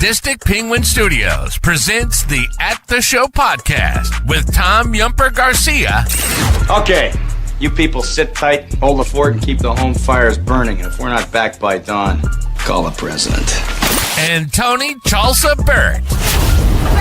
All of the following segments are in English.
Sadistic Penguin Studios presents the At the Show podcast with Tom Yumper Garcia. Okay, you people sit tight, hold the fort, and keep the home fires burning. And if we're not back by dawn, call the president. And Tony Chalsa Burt.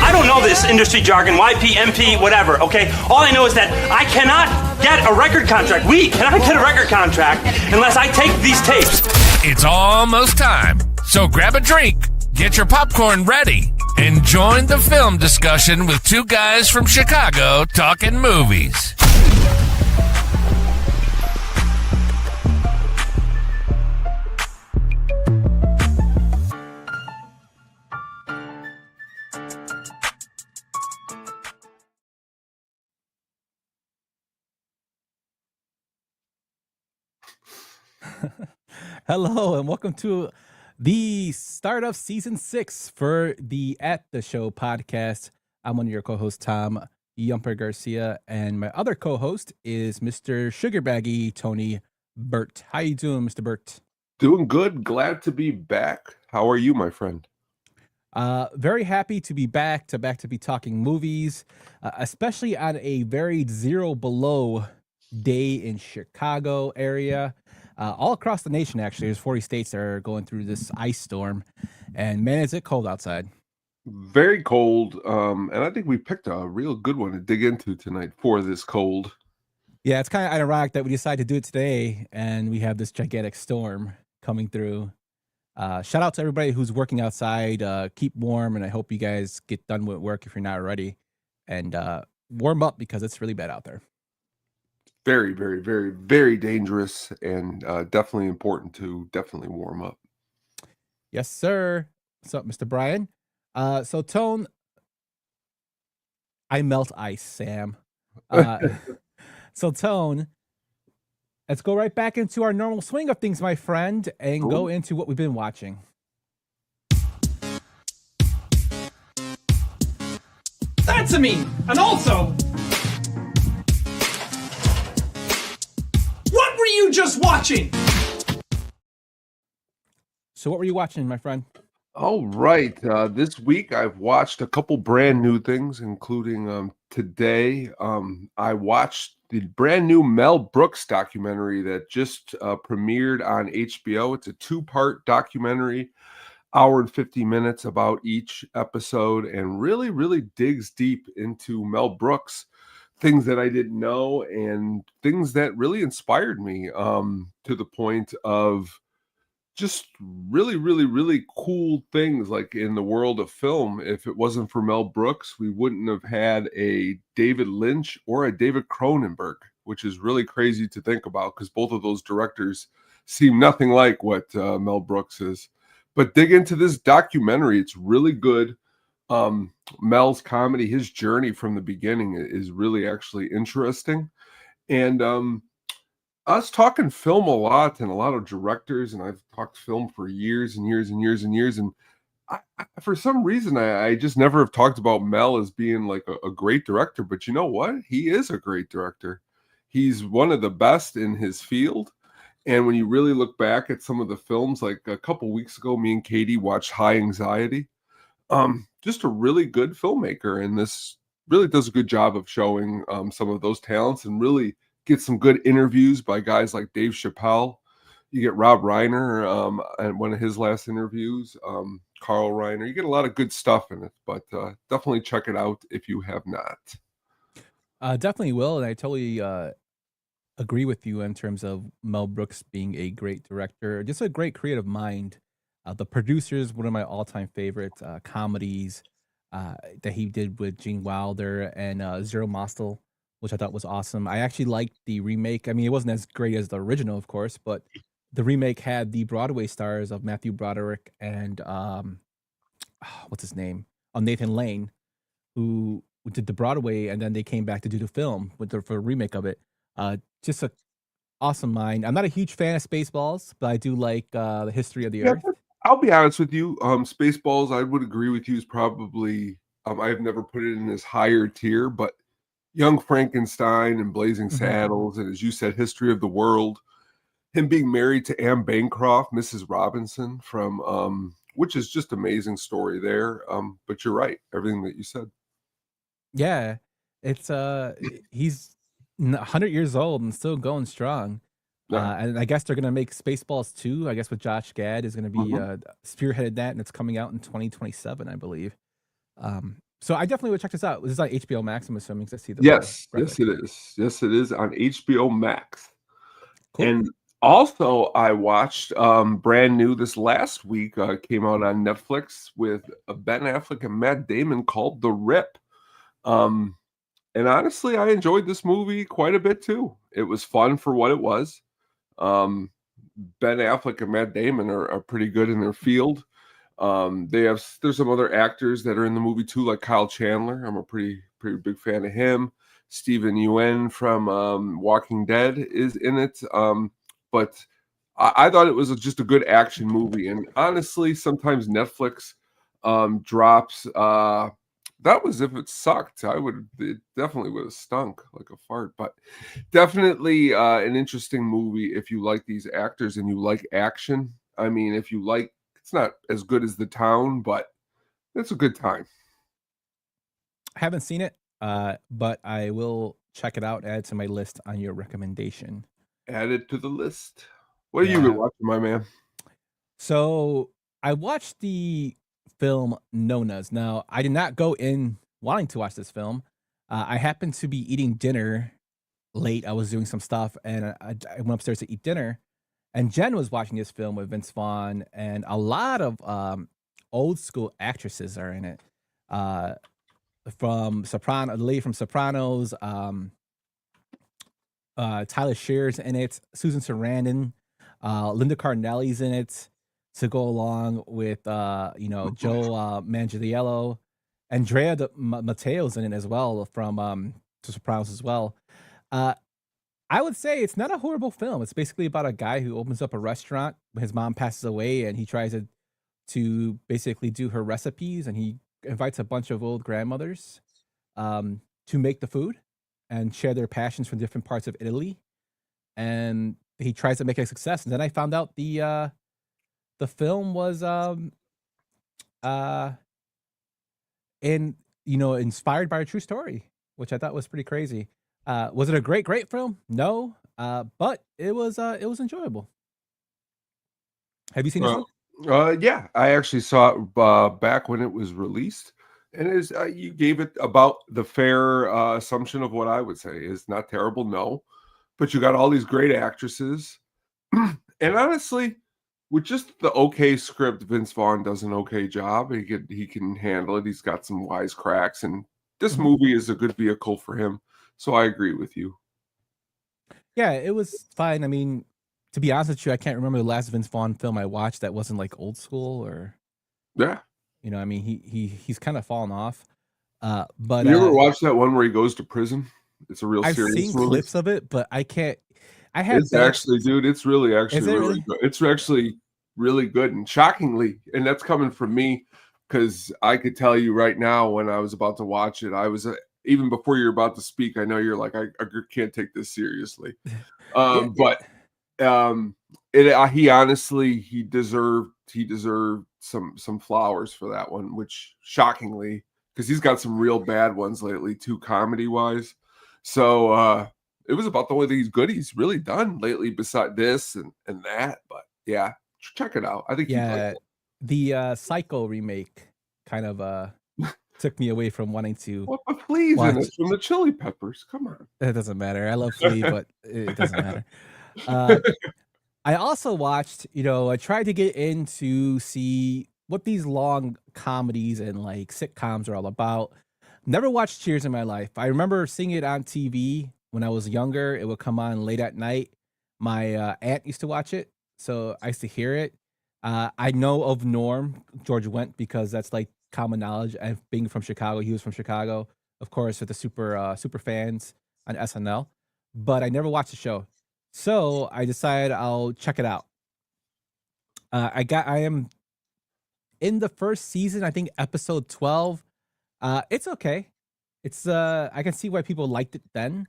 I don't know this industry jargon, YP, MP, whatever, okay? All I know is that I cannot get a record contract. We cannot get a record contract unless I take these tapes. It's almost time, so grab a drink, get your popcorn ready, and join the film discussion with two guys from Chicago talking movies. Hello and welcome to the start of season 6 for the At the Show podcast. I'm one of your co-hosts, Tom Yumper Garcia, and my other co-host is Mr. Sugarbaggy Tony Burt. How you doing, Mr. Burt? Doing good. Glad to be back. How are you, my friend? Very happy to be back to be talking movies, especially on a very zero below day in Chicago area. All across the nation, actually. There's 40 states that are going through this ice storm. And man, is it cold outside. Very cold. And I think we picked a real good one to dig into tonight for this cold. Yeah, it's kind of ironic that we decided to do it today and we have this gigantic storm coming through. Shout out to everybody who's working outside. Keep warm, and I hope you guys get done with work if you're not already. And warm up because it's really bad out there. Very, very, very, very dangerous, and definitely important to definitely warm up. Yes, sir. What's up, Mr. Brian? So, Tone, I melt ice, Sam. So, Tone, let's go right back into our normal swing of things, my friend, and go into what we've been watching. That's a me. And also, what were you just watching? So what were you watching, my friend? All right. This week I've watched a couple brand new things, including today. I watched the brand new Mel Brooks documentary that just premiered on HBO. It's a 2-part documentary, hour and 50 minutes about each episode, and really, really digs deep into Mel Brooks, things that I didn't know and things that really inspired me to the point of just really, really, really cool things like in the world of film. If it wasn't for Mel Brooks, we wouldn't have had a David Lynch or a David Cronenberg, which is really crazy to think about because both of those directors seem nothing like what Mel Brooks is. But dig into this documentary. It's really good. Mel's comedy, his journey from the beginning is really actually interesting. And I was talking film a lot and a lot of directors, and I've talked film for years and years and years and years. And I for some reason, I just never have talked about Mel as being like a great director. But you know what? He is a great director. He's one of the best in his field. And when you really look back at some of the films, like a couple weeks ago, me and Katie watched High Anxiety. Just a really good filmmaker, and this really does a good job of showing some of those talents and really get some good interviews by guys like Dave Chappelle. You get Rob Reiner at one of his last interviews, Carl Reiner. You get a lot of good stuff in it, but definitely check it out if you have not. Definitely will, and I totally agree with you in terms of Mel Brooks being a great director, just a great creative mind. The Producers, one of my all-time favorite comedies that he did with Gene Wilder, and Zero Mostel, which I thought was awesome. I actually liked the remake. I mean, it wasn't as great as the original, of course, but the remake had the Broadway stars of Matthew Broderick and what's his name? Nathan Lane, who did the Broadway, and then they came back to do the film for a remake of it. Just a awesome mind. I'm not a huge fan of Spaceballs, but I do like the history of the Earth. I'll be honest with you. Spaceballs, I would agree with you, is probably I've never put it in this higher tier, but Young Frankenstein and Blazing Saddles, and as you said, History of the World, him being married to Anne Bancroft, Mrs. Robinson from which is just amazing story there. But you're right, everything that you said. Yeah, it's he's 100 years old and still going strong. Yeah. And I guess they're gonna make Spaceballs 2. I guess with Josh Gad is gonna be spearheaded that, and it's coming out in 2027, I believe. So I definitely would check this out. This is on HBO Max, I'm assuming, 'cause I see the Yes, graphic. it is. Yes, it is on HBO Max. Cool. And also, I watched brand new this last week. Came out on Netflix with Ben Affleck and Matt Damon, called The Rip. And honestly, I enjoyed this movie quite a bit too. It was fun for what it was. Ben Affleck and Matt Damon are pretty good in their field. There's some other actors that are in the movie too, like Kyle Chandler. I'm a pretty big fan of him. Steven Yeun from Walking Dead is in it. But I thought it was just a good action movie. And honestly, sometimes Netflix drops. That was if it sucked. It definitely would have stunk like a fart. But definitely an interesting movie if you like these actors and you like action. I mean, if you like, it's not as good as The Town, but it's a good time. I haven't seen it, but I will check it out, add it to my list on your recommendation. Add it to the list. What are you watching, my man? So I watched the film Noonas. Now, I did not go in wanting to watch this film. I happened to be eating dinner late. I was doing some stuff, and I went upstairs to eat dinner. And Jen was watching this film with Vince Vaughn, and a lot of old school actresses are in it. From the lady from Sopranos, Tyler Shear's in it, Susan Sarandon, Linda Cardinelli's in it, to go along with Joe Manganiello, Andrea Mateo's in it as well from The Sopranos as well. I would say it's not a horrible film. It's basically about a guy who opens up a restaurant. His mom passes away, and he tries to basically do her recipes, and he invites a bunch of old grandmothers to make the food and share their passions from different parts of Italy. And he tries to make it a success. And then I found out the film was inspired by a true story, which I thought was pretty crazy. Was it a great film? No, but it was enjoyable. Have you seen this one? Yeah, I actually saw it back when it was released, and you gave it about the fair assumption of what I would say is not terrible, no, but you got all these great actresses, and honestly, with just the okay script, Vince Vaughn does an okay job. He can handle it. He's got some wisecracks, and this movie is a good vehicle for him. So I agree with you. Yeah, it was fine. I mean, to be honest with you, I can't remember the last Vince Vaughn film I watched that wasn't like old school or. Yeah. I mean, he's kind of fallen off. But you ever watch that one where he goes to prison? It's a real I've serious seen movie. clips of it, but I can't. It's actually, dude, it's really really good. It's actually really good, and shockingly, and that's coming from me, because I could tell you right now when I was about to watch it, I was even before you're about to speak, I know you're like, I can't take this seriously. But he honestly, he deserved some flowers for that one, which shockingly, because he's got some real bad ones lately too, comedy wise. So it was about the only thing he's really done lately beside this and that. But yeah, check it out. I think the Psycho remake kind of took me away from wanting to. What the Flea's in it from the Chili Peppers? Come on. It doesn't matter. I love Flea, but it doesn't matter. I also watched, I tried to get in to see what these long comedies and like sitcoms are all about. Never watched Cheers in my life. I remember seeing it on TV when I was younger. It would come on late at night. My aunt used to watch it, so I used to hear it. I know of Norm, George Wendt, because that's like common knowledge. And being from Chicago, he was from Chicago, of course, with the super fans on SNL. But I never watched the show, so I decided I'll check it out. I am in the first season, I think episode 12. It's okay. It's I can see why people liked it then.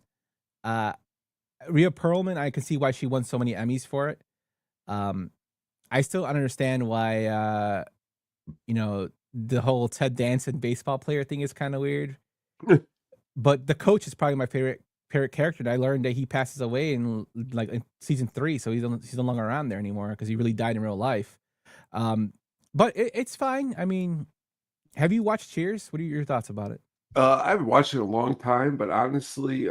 Rhea Perlman, I can see why she won so many Emmys for it. I still understand why the whole Ted Danson baseball player thing is kind of weird. But the coach is probably my favorite character. And I learned that he passes away in season 3, so he's no longer around there anymore because he really died in real life. But it's fine. I mean, have you watched Cheers? What are your thoughts about it? I haven't watched it in a long time, but honestly,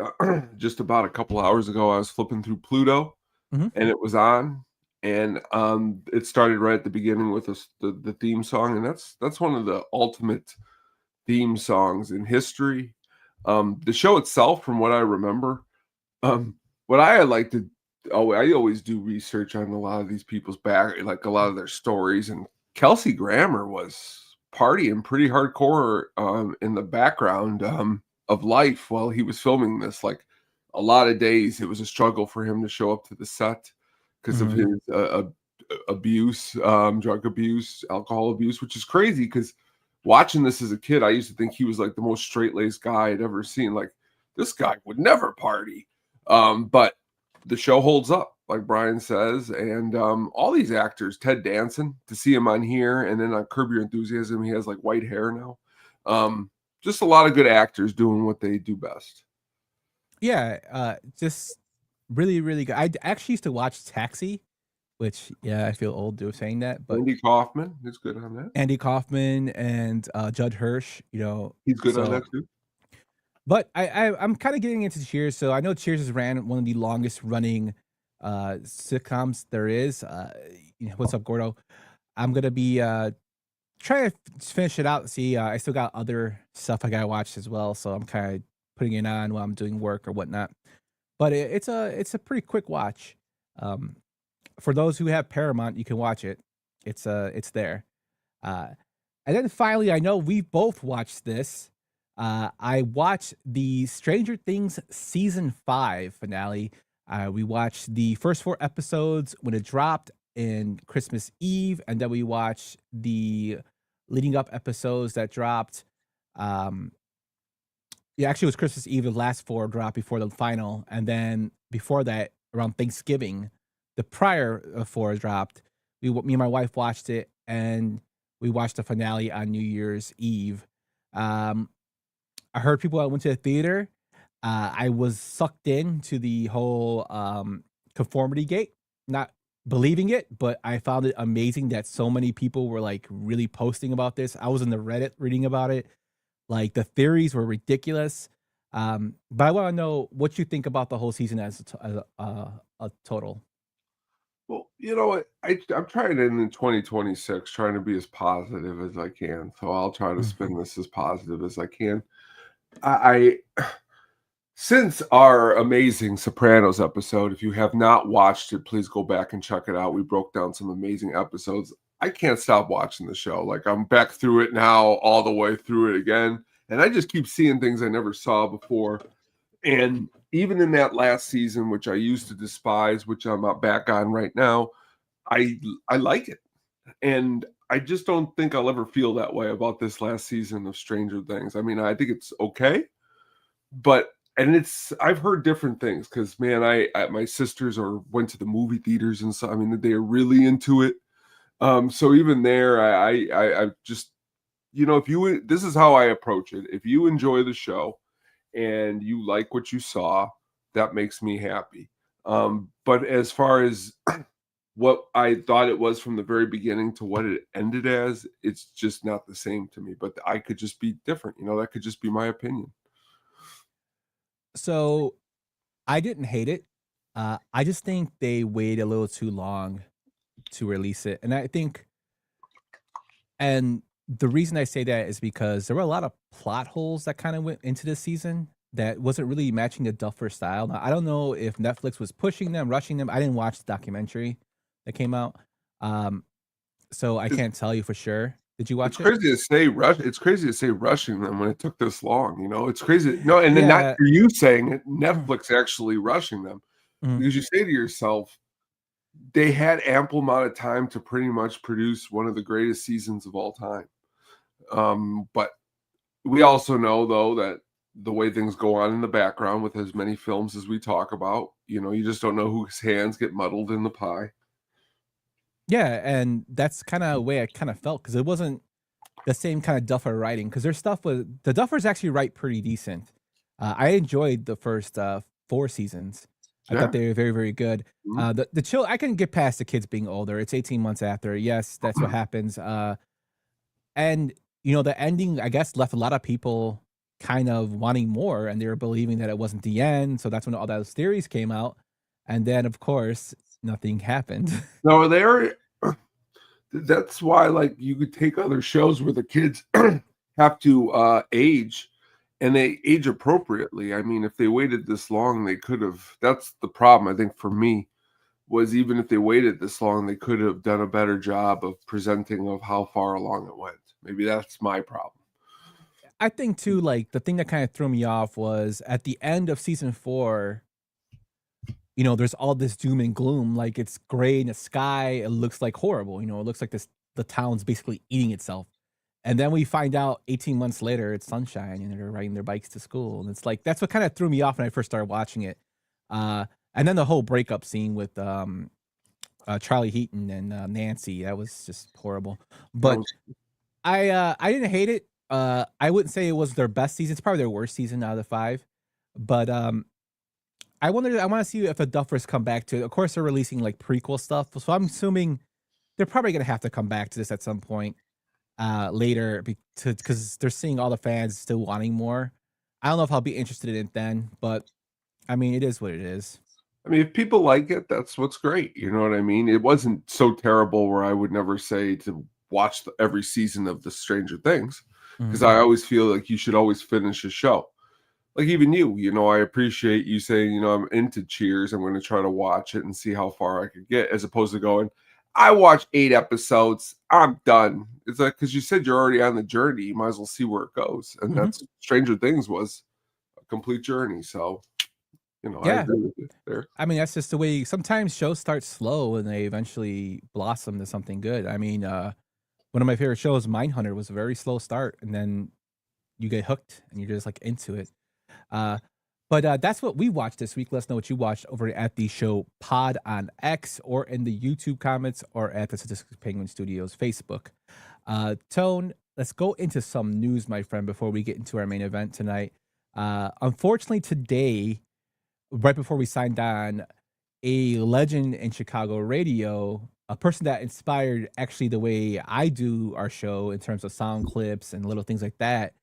just about a couple hours ago, I was flipping through Pluto, Mhm. and it was on, and it started right at the beginning with the theme song, and that's one of the ultimate theme songs in history. The show itself, from what I remember, what I like to, I always do research on a lot of these people's like a lot of their stories, and Kelsey Grammer was partying pretty hardcore in the background of life while he was filming this. Like a lot of days, it was a struggle for him to show up to the set because of his abuse, drug abuse, alcohol abuse, which is crazy because watching this as a kid, I used to think he was like the most straight-laced guy I'd ever seen. Like this guy would never party. But the show holds up, like Brian says, and all these actors, Ted Danson, to see him on here, and then on Curb Your Enthusiasm, he has like white hair now. Just a lot of good actors doing what they do best. Yeah, just really, really good. I actually used to watch Taxi, which I feel old doing saying that, but Andy Kaufman is good on that. Andy Kaufman and Judd Hirsch, He's good on that too. But I'm kind of getting into Cheers. So I know Cheers has ran one of the longest running sitcoms there is. What's up, Gordo? I'm gonna be trying to finish it out. See, I still got other stuff I gotta watch as well, so I'm kind of putting it on while I'm doing work or whatnot. But it's a pretty quick watch. For those who have Paramount, you can watch it. It's there. And then finally, I know we both watched this. I watched the Stranger Things season 5 finale. We watched the first 4 episodes when it dropped in Christmas Eve, and then we watched the leading up episodes that dropped. Actually, it was Christmas Eve. The last 4 dropped before the final, and then before that, around Thanksgiving, the prior 4 dropped. Me and my wife watched it, and we watched the finale on New Year's Eve. I heard people that went to the theater. I was sucked into the whole conformity gate, not believing it, but I found it amazing that so many people were like really posting about this. I was in the Reddit reading about it. Like the theories were ridiculous. But I want to know what you think about the whole season as a total. Well, you know what? I'm trying it in 2026, trying to be as positive as I can. So I'll try to spin this as positive as I can. I since our amazing Sopranos episode, if you have not watched it, please go back and check it out. We broke down some amazing episodes. I can't stop watching the show. Like I'm back through it now, all the way through it again. And I just keep seeing things I never saw before. And even in that last season, which I used to despise, which I'm back on right now, I like it. And I just don't think I'll ever feel that way about this last season of Stranger Things. I mean, I think it's okay, but I've heard different things because man, my sisters went to the movie theaters and so I mean they are really into it. So even there, I just this is how I approach it. If you enjoy the show and you like what you saw, that makes me happy. But as far as what I thought it was from the very beginning to what it ended as, it's just not the same to me. But I could just be different. That could just be my opinion. So I didn't hate it. I just think they waited a little too long to release it. And the reason I say that is because there were a lot of plot holes that kind of went into this season that wasn't really matching the Duffer style. Now, I don't know if Netflix was pushing them, rushing them. I didn't watch the documentary that came out. So I can't tell you for sure. Did you watch it? It's crazy to say rushing them when it took this long. It's crazy. No, and then not for you saying it, Netflix actually rushing them. Because you say to yourself, they had ample amount of time to pretty much produce one of the greatest seasons of all time. But we also know, though, that the way things go on in the background with as many films as we talk about, you just don't know whose hands get muddled in the pie. Yeah, and that's kind of the way I kind of felt because it wasn't the same kind of Duffer writing because their stuff was the Duffers actually write pretty decent. I enjoyed the first 4 seasons. I thought Yeah. they were very, very good. Mhm. The chill I can get past the kids being older. It's 18 months after. Yes, that's what happens. And the ending I guess left a lot of people kind of wanting more, and they were believing that it wasn't the end. So that's when all those theories came out, and then of course nothing happened. No, they're that's why like you could take other shows where the kids have to age and they age appropriately. I mean, if they waited this long, they could have. That's the problem, I think, for me, was even if they waited this long, they could have done a better job of presenting of how far along it went. Maybe that's my problem. I think too, like the thing that kind of threw me off was at the end of season 4, there's all this doom and gloom. Like it's gray in the sky. It looks like horrible. It looks like the town's basically eating itself. And then we find out 18 months later it's sunshine and they're riding their bikes to school. And it's like that's what kind of threw me off when I first started watching it. And then the whole breakup scene with Charlie Heaton and Nancy, that was just horrible. That But was I didn't hate it. I wouldn't say it was their best season. It's probably their worst season out of the 5. But I want to see if the Duffers come back to it. Of course, they're releasing like prequel stuff, so I'm assuming they're probably gonna have to come back to this at some point later because they're seeing all the fans still wanting more. I don't know if I'll be interested in it then, but I mean, it is what it is. I mean, if people like it, that's what's great. You know what I mean? It wasn't so terrible where I would never say to watch every season of the Stranger Things, because Mhm. I always feel like you should always finish a show. Like even you, I appreciate you saying, I'm into Cheers. I'm going to try to watch it and see how far I could get, as opposed to going, I watched 8 episodes. I'm done. It's like, because you said you're already on the journey. You might as well see where it goes. And Mhm. that's Stranger Things was a complete journey. So, I Yeah, agree with you there. I mean that's just the way. Sometimes shows start slow and they eventually blossom to something good. I mean, one of my favorite shows, Mindhunter, was a very slow start, and then you get hooked and you're just like into it. Uh, but that's what we watched this week. Let us know what you watched over at the show Pod on X or in the YouTube comments or at the Statistics Penguin Studios Facebook. Tone, let's go into some news, my friend, before we get into our main event tonight. Unfortunately, today, right before we signed on, a legend in Chicago radio, a person that inspired actually the way I do our show in terms of sound clips and little things like that,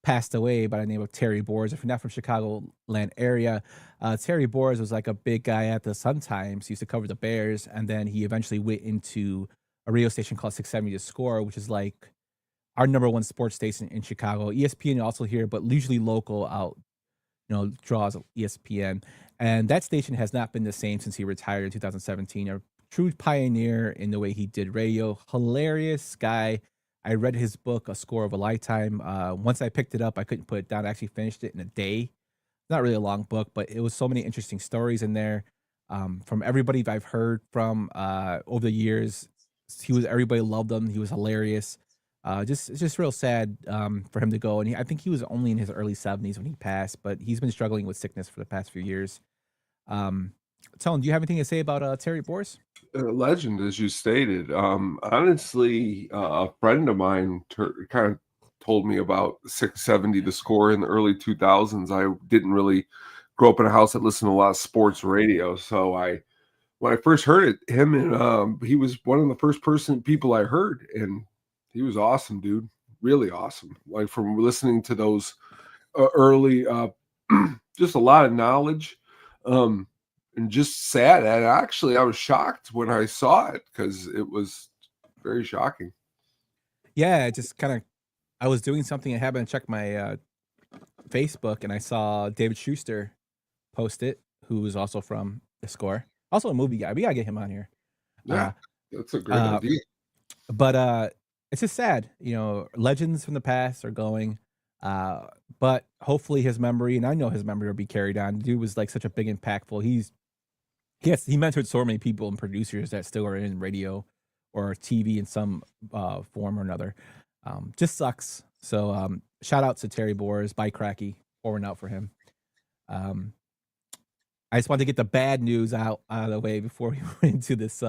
passed away by the name of Terry Boers. If you're not from Chicagoland area, Terry Boers was like a big guy at the Sun Times. He used to cover the Bears, and then he eventually went into a radio station called 670 The Score, which is like our number one sports station in Chicago. ESPN also here, but usually local out, draws ESPN. And that station has not been the same since he retired in 2017. A true pioneer in the way he did radio. Hilarious guy. I read his book, A Score of a Lifetime. Once I picked it up, I couldn't put it down. I actually finished it in a day. Not really a long book, but it was so many interesting stories in there. From everybody that I've heard from over the years, everybody loved him. He was hilarious. It's just real sad for him to go. And I think he was only in his early 70s when he passed, but he's been struggling with sickness for the past few years. Tone, do you have anything to say about Terry Boers? A legend, as you stated. Honestly, a friend of mine kind of told me about 670 The Score in the early 2000s. I didn't really grow up in a house that listened to a lot of sports radio, so when I first heard it, him and he was one of the first people I heard, and he was awesome, dude. Really awesome. Like from listening to those early, just a lot of knowledge. And just sad. And actually, I was shocked when I saw it because it was very shocking. Yeah, it just kind of, I was doing something and happened to check my Facebook, and I saw David Schuster post it, who is also from The Score, also a movie guy. We gotta get him on here. Yeah, that's a great uh, idea. But it's just sad, legends from the past are going. But hopefully his memory, and I know his memory will be carried on. The dude was like such a big impactful. He mentored so many people and producers that still are in radio or TV in some form or another. Just sucks. So shout out to Terry Boers, Bye Cracky, pouring out for him. I just wanted to get the bad news out of the way before we went into this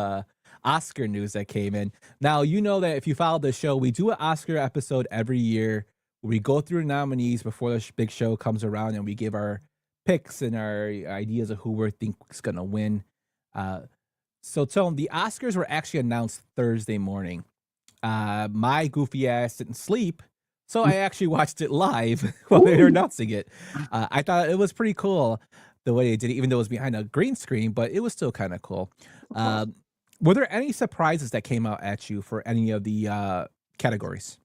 Oscar news that came in. Now, you know that if you follow the show, we do an Oscar episode every year where we go through the nominees before the big show comes around and we give our picks and our ideas of who we think is going to win. So, Tone, the Oscars were actually announced Thursday morning. My goofy ass didn't sleep, so I actually watched it live while they were announcing it. I thought it was pretty cool the way they did it, even though it was behind a green screen, but it was still kind of cool. Were there any surprises that came out at you for any of the categories?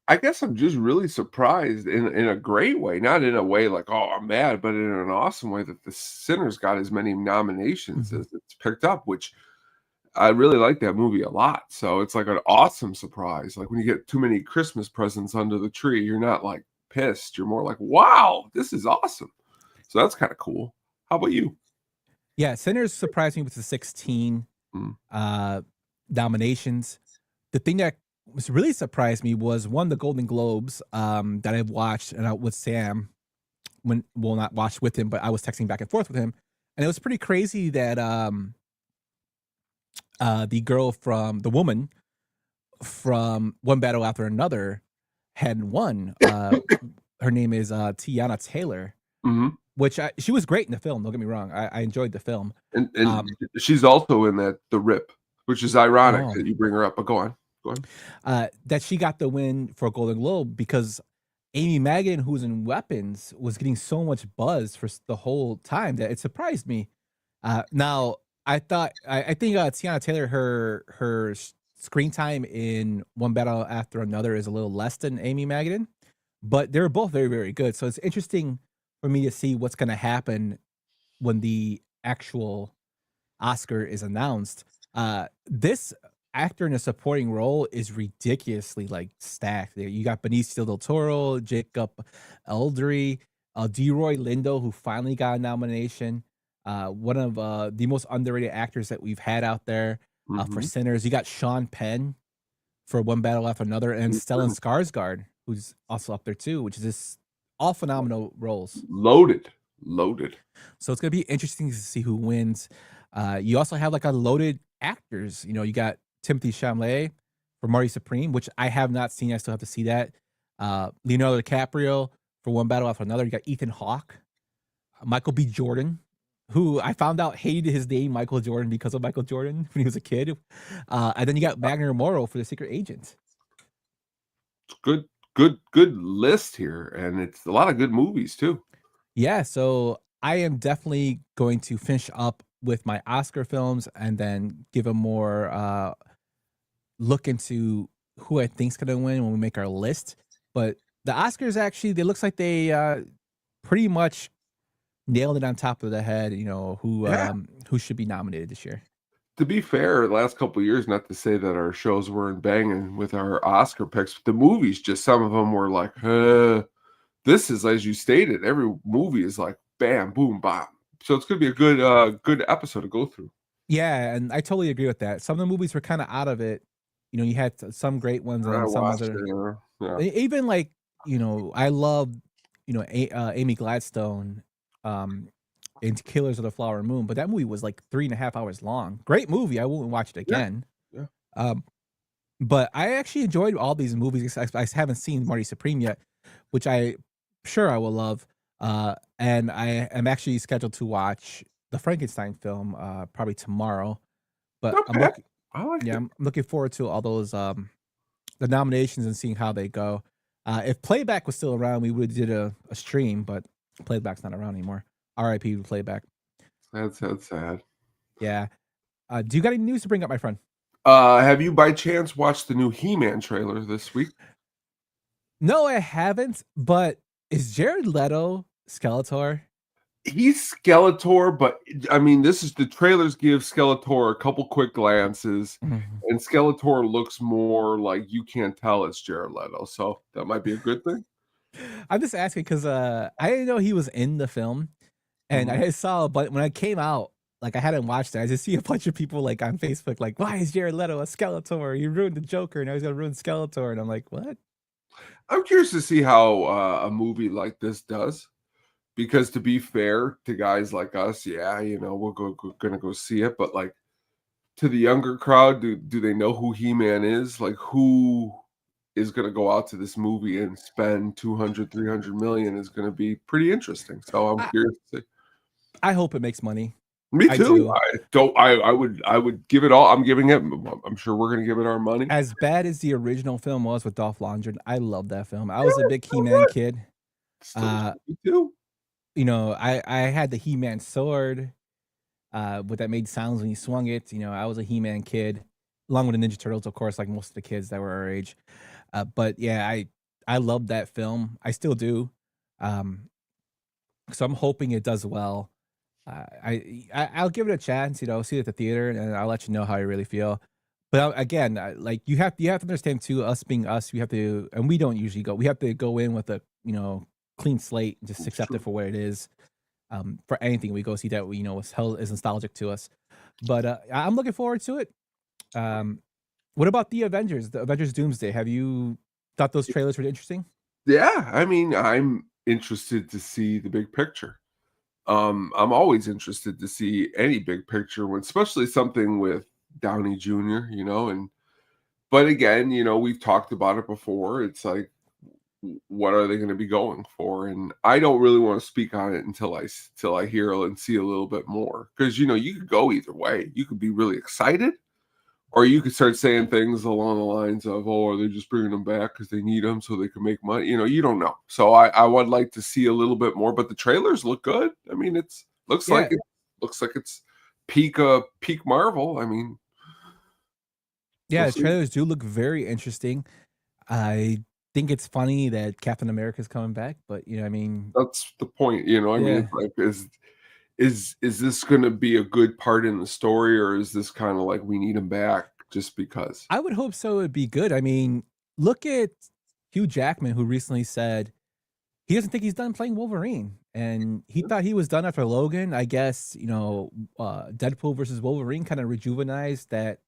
I guess I'm just really surprised in a great way, not in a way like, oh, I'm mad, but in an awesome way that the Sinners got as many nominations as it's picked up, which I really like that movie a lot. So it's like an awesome surprise. Like when you get too many Christmas presents under the tree, you're not like pissed. You're more like, wow, this is awesome. So that's kind of cool. How about you? Yeah, Sinners surprised me with the 16 nominations. The thing that was really surprised me was one of the Golden Globes that I've watched and with Sam, not watched with him, but I was texting back and forth with him, and it was pretty crazy that the woman from One Battle After Another had won. Her name is Tiana Taylor, which she was great in the film. Don't get me wrong, I enjoyed the film, and she's also in The Rip, which is ironic that you bring her up. But go on. That she got the win for a Golden Globe because Amy Madigan, who's in Weapons, was getting so much buzz for the whole time that it surprised me. Now, I think Tiana Taylor, her screen time in One Battle After Another is a little less than Amy Madigan, but they're both very, very good. So it's interesting for me to see what's going to happen when the actual Oscar is announced. This actor in a supporting role is ridiculously like stacked. There, you got Benicio del Toro, Jacob Elordi, DeRoy Lindo, who finally got a nomination. One of the most underrated actors that we've had out there for Sinners. You got Sean Penn for One Battle After Another, and Stellan Skarsgård, who's also up there too, which is just all phenomenal roles. Loaded. So it's gonna be interesting to see who wins. You also have like a loaded actors. You know, you got Timothy Chalamet for Marty Supreme, which I have not seen. I still have to see that. Leonardo DiCaprio for One Battle After Another. You got Ethan Hawke, Michael B. Jordan, who I found out hated his name Michael Jordan because of Michael Jordan when he was a kid. And then you got Wagner Moura for The Secret Agent. Good list here, and it's a lot of good movies too. Yeah, so I am definitely going to finish up with my Oscar films and then give a more look into who I think's gonna win when we make our list. But the Oscars actually, it looks like they pretty much nailed it on top of the head. You know who should be nominated this year. To be fair, the last couple of years, not to say that our shows weren't banging with our Oscar picks, but the movies, just some of them were like, this is, as you stated, every movie is like bam, boom, bam. So it's going to be a good episode to go through. Yeah, and I totally agree with that. Some of the movies were kind of out of it. You know, you had some great ones and some other. Yeah. Even like, you know, I love, you know, Amy Gladstone in Killers of the Flower Moon, but that movie was like 3.5 hours long. Great movie. I won't watch it again. Yeah. But I actually enjoyed all these movies. I haven't seen Marty Supreme yet, which I sure I will love. And I am actually scheduled to watch the Frankenstein film probably tomorrow. But I'm looking forward to all those the nominations and seeing how they go. If Playback was still around, we would have did a stream, but Playback's not around anymore. R.I.P. Playback. That's sad. Yeah. Do you got any news to bring up, my friend? Have you by chance watched the new He-Man trailer this week? No, I haven't. But is Jared Leto Skeletor? He's Skeletor, but I mean, the trailers give Skeletor a couple quick glances, and Skeletor looks more like you can't tell it's Jared Leto. So that might be a good thing. I'm just asking because I didn't know he was in the film, and I saw, but when I came out, like I hadn't watched it. I just see a bunch of people like on Facebook, like, "Why is Jared Leto a Skeletor? You ruined the Joker, and now he's gonna ruin Skeletor." And I'm like, "What?" I'm curious to see how a movie like this does, because to be fair to guys like us, yeah, you know, we're gonna go see it, but like to the younger crowd, do they know who He-Man is? Like, who is going to go out to this movie and spend 200, 300 million is going to be pretty interesting. So I'm curious to see. I hope it makes money. Me I too. do. I would give it all. I'm giving it. I'm sure we're going to give it our money. As bad as the original film was with Dolph Lundgren, I love that film. I was a big He-Man kid. Me too. You know, I had the He-Man sword, but that made sounds when you swung it. You know, I was a He-Man kid, along with the Ninja Turtles, of course, like most of the kids that were our age. But yeah, I loved that film. I still do. So I'm hoping it does well. I'll give it a chance. You know, see it at the theater, and I'll let you know how I really feel. But again, like you have to understand too. Us being us, we have to, and we don't usually go. We have to go in with a clean slate and just accept it for what it is. For anything we go see that is nostalgic to us. But I'm looking forward to it. What about the Avengers Doomsday? Have you thought those trailers were interesting? Yeah, I mean, I'm interested to see the big picture. I'm always interested to see any big picture, especially something with Downey Jr., but again, we've talked about it before. It's like, what are they going to be going for? And I don't really want to speak on it until I hear and see a little bit more. Because, you could go either way. You could be really excited, or you could start saying things along the lines of, oh, are they just bringing them back because they need them so they can make money? You don't know. So I would like to see a little bit more, but the trailers look good. I mean, looks like it's peak Marvel. I mean, yeah, the trailers do look very interesting. I think it's funny that Captain America's coming back, but I mean, that's the point. I mean, it's like, is this going to be a good part in the story, or is this kind of like we need him back just because? I would hope so. It'd be good. I mean, look at Hugh Jackman, who recently said he doesn't think he's done playing Wolverine, and he thought he was done after Logan. I guess Deadpool versus Wolverine kind of rejuvenized that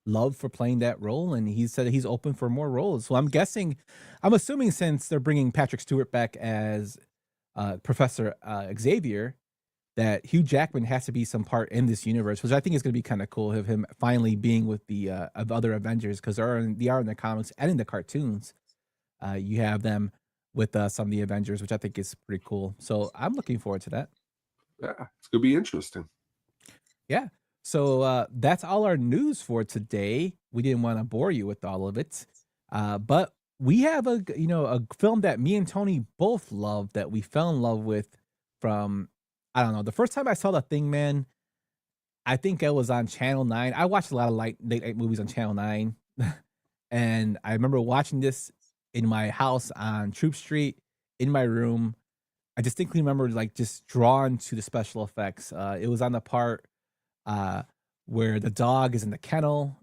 love for playing that role, and he said he's open for more roles. So I'm assuming since they're bringing Patrick Stewart back as Professor Xavier, that Hugh Jackman has to be some part in this universe, which I think is going to be kind of cool of him finally being with the other Avengers, because they are in the comics and in the cartoons. You have them with some of the Avengers, which I think is pretty cool. So I'm looking forward to that. Yeah, it's going to be interesting. Yeah. So that's all our news for today. We didn't want to bore you with all of it, but we have a film that me and Tony both love, that we fell in love with from, I don't know, the first time I saw The Thing, man. I think it was on Channel 9. I watched a lot of late night movies on Channel 9, and I remember watching this in my house on Troop Street in my room. I distinctly remember just drawn to the special effects. It was on the part where the dog is in the kennel,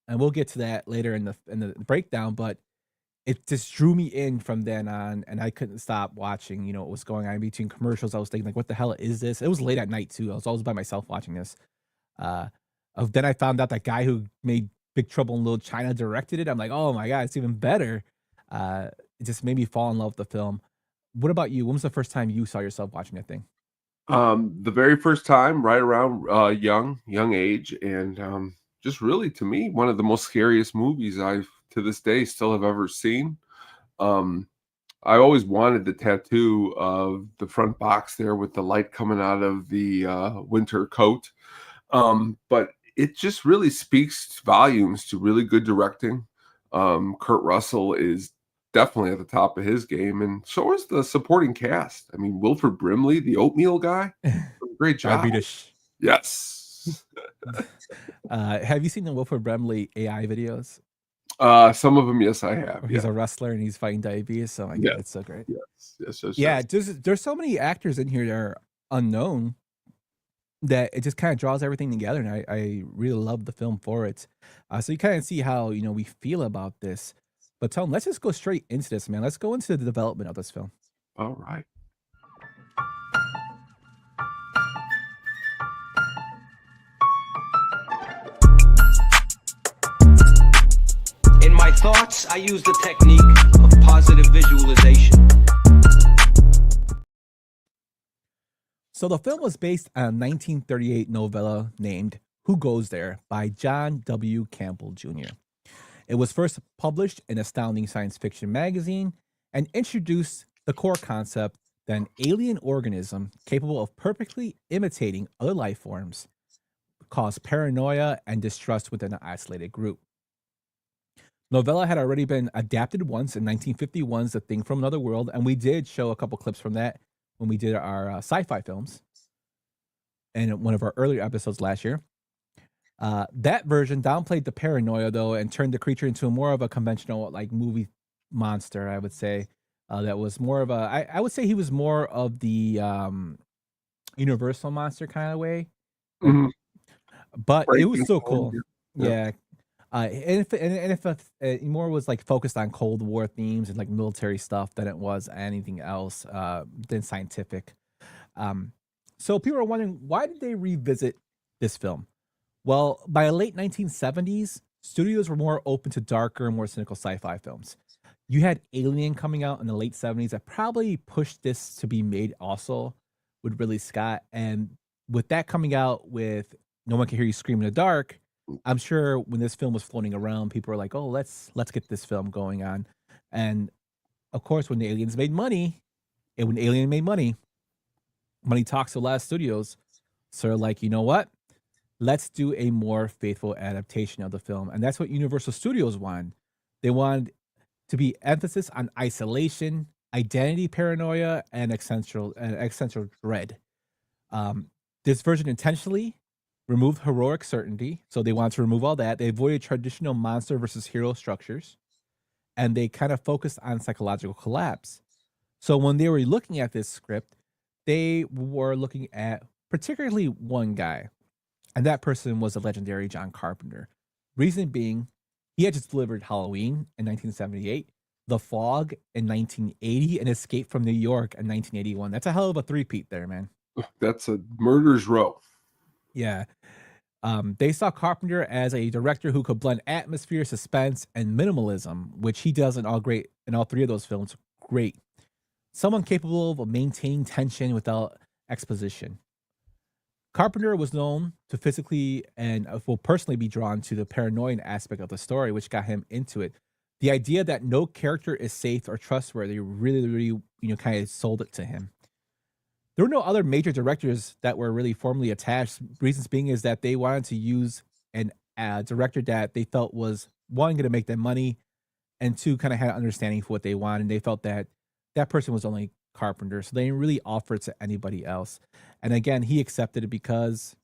and we'll get to that later in the breakdown, but it just drew me in from then on, and I couldn't stop watching what was going on in between commercials. I was thinking, like, what the hell is this? It was late at night too. I was always by myself watching this. Then I found out that guy who made Big Trouble in Little China directed it. I'm like, oh my god, it's even better. It just made me fall in love with the film. What about you? When was the first time you saw yourself watching that thing? The very first time, right around young age, and just really, to me, one of the most scariest movies I've to this day still have ever seen. I always wanted the tattoo of the front box there with the light coming out of the winter coat, but it just really speaks volumes to really good directing. Kurt Russell is definitely at the top of his game, and so is the supporting cast. I mean, Wilford Brimley, the oatmeal guy, great job. Yes. Have you seen the Wilford Brimley AI videos? Some of them, yes, I have. He's a wrestler and he's fighting diabetes. So it's so great. Yes. Yeah, there's so many actors in here that are unknown that it just kind of draws everything together, and I really love the film for it. So you kind of see how we feel about this. But Tom, let's just go straight into this, man. Let's go into the development of this film. All right. In my thoughts, I use the technique of positive visualization. So the film was based on a 1938 novella named Who Goes There by John W. Campbell Jr. It was first published in Astounding Science Fiction magazine and introduced the core concept that an alien organism capable of perfectly imitating other life forms caused paranoia and distrust within an isolated group. Novella had already been adapted once in 1951's The Thing from Another World, and we did show a couple clips from that when we did our sci-fi films in one of our earlier episodes last year. That version downplayed the paranoia, though, and turned the creature into more of a conventional, like, movie monster, I would say. That was more of a, I would say he was more of the Universal monster kind of way. Mhm. But it was so Frankenstein, cool. yeah. Yeah. If more was like focused on Cold War themes and like military stuff than it was anything else than scientific. So people are wondering, why did they revisit this film? Well, by the late 1970s, studios were more open to darker and more cynical sci-fi films. You had Alien coming out in the late 70s that probably pushed this to be made also with Ridley Scott. And with that coming out with No One Can Hear You Scream in the Dark, I'm sure when this film was floating around, people were like, "Oh, let's get this film going on." And of course, when the Aliens made money, and when Alien made money, money talks to a lot of studios. So they're like, you know what? Let's do a more faithful adaptation of the film, and that's what Universal Studios wanted. They wanted to be emphasis on isolation, identity paranoia, and existential dread. This version intentionally removed heroic certainty, so they wanted to remove all that. They avoided traditional monster versus hero structures, and they kind of focused on psychological collapse. So when they were looking at this script, they were looking at particularly one guy, and that person was the legendary John Carpenter. Reason being, he had just delivered Halloween in 1978, The Fog in 1980, and Escape from New York in 1981. That's a hell of a three-peat there, man. That's a murder's row. Yeah. They saw Carpenter as a director who could blend atmosphere, suspense, and minimalism, which he does in all three of those films. Great. Someone capable of maintaining tension without exposition. Carpenter was known to physically and will personally be drawn to the paranoid aspect of the story, which got him into it. The idea that no character is safe or trustworthy really, kind of sold it to him. There were no other major directors that were really formally attached. Reasons being is that they wanted to use a director that they felt was, one, going to make them money, and two, kind of had an understanding for what they wanted. And they felt that that person was only Carpenter, so they didn't really offer it to anybody else. And again, he accepted it because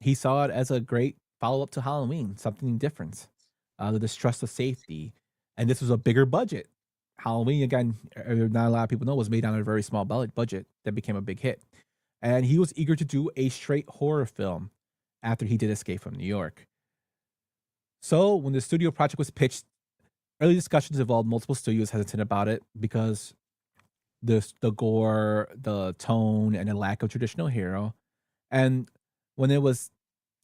he saw it as a great follow-up to Halloween, something different. The distrust of safety. And this was a bigger budget. Halloween, again, not a lot of people know, was made on a very small budget that became a big hit. And he was eager to do a straight horror film after he did Escape from New York. So when the studio project was pitched, early discussions involved multiple studios hesitant about it because the gore, the tone, and the lack of traditional hero. And when it was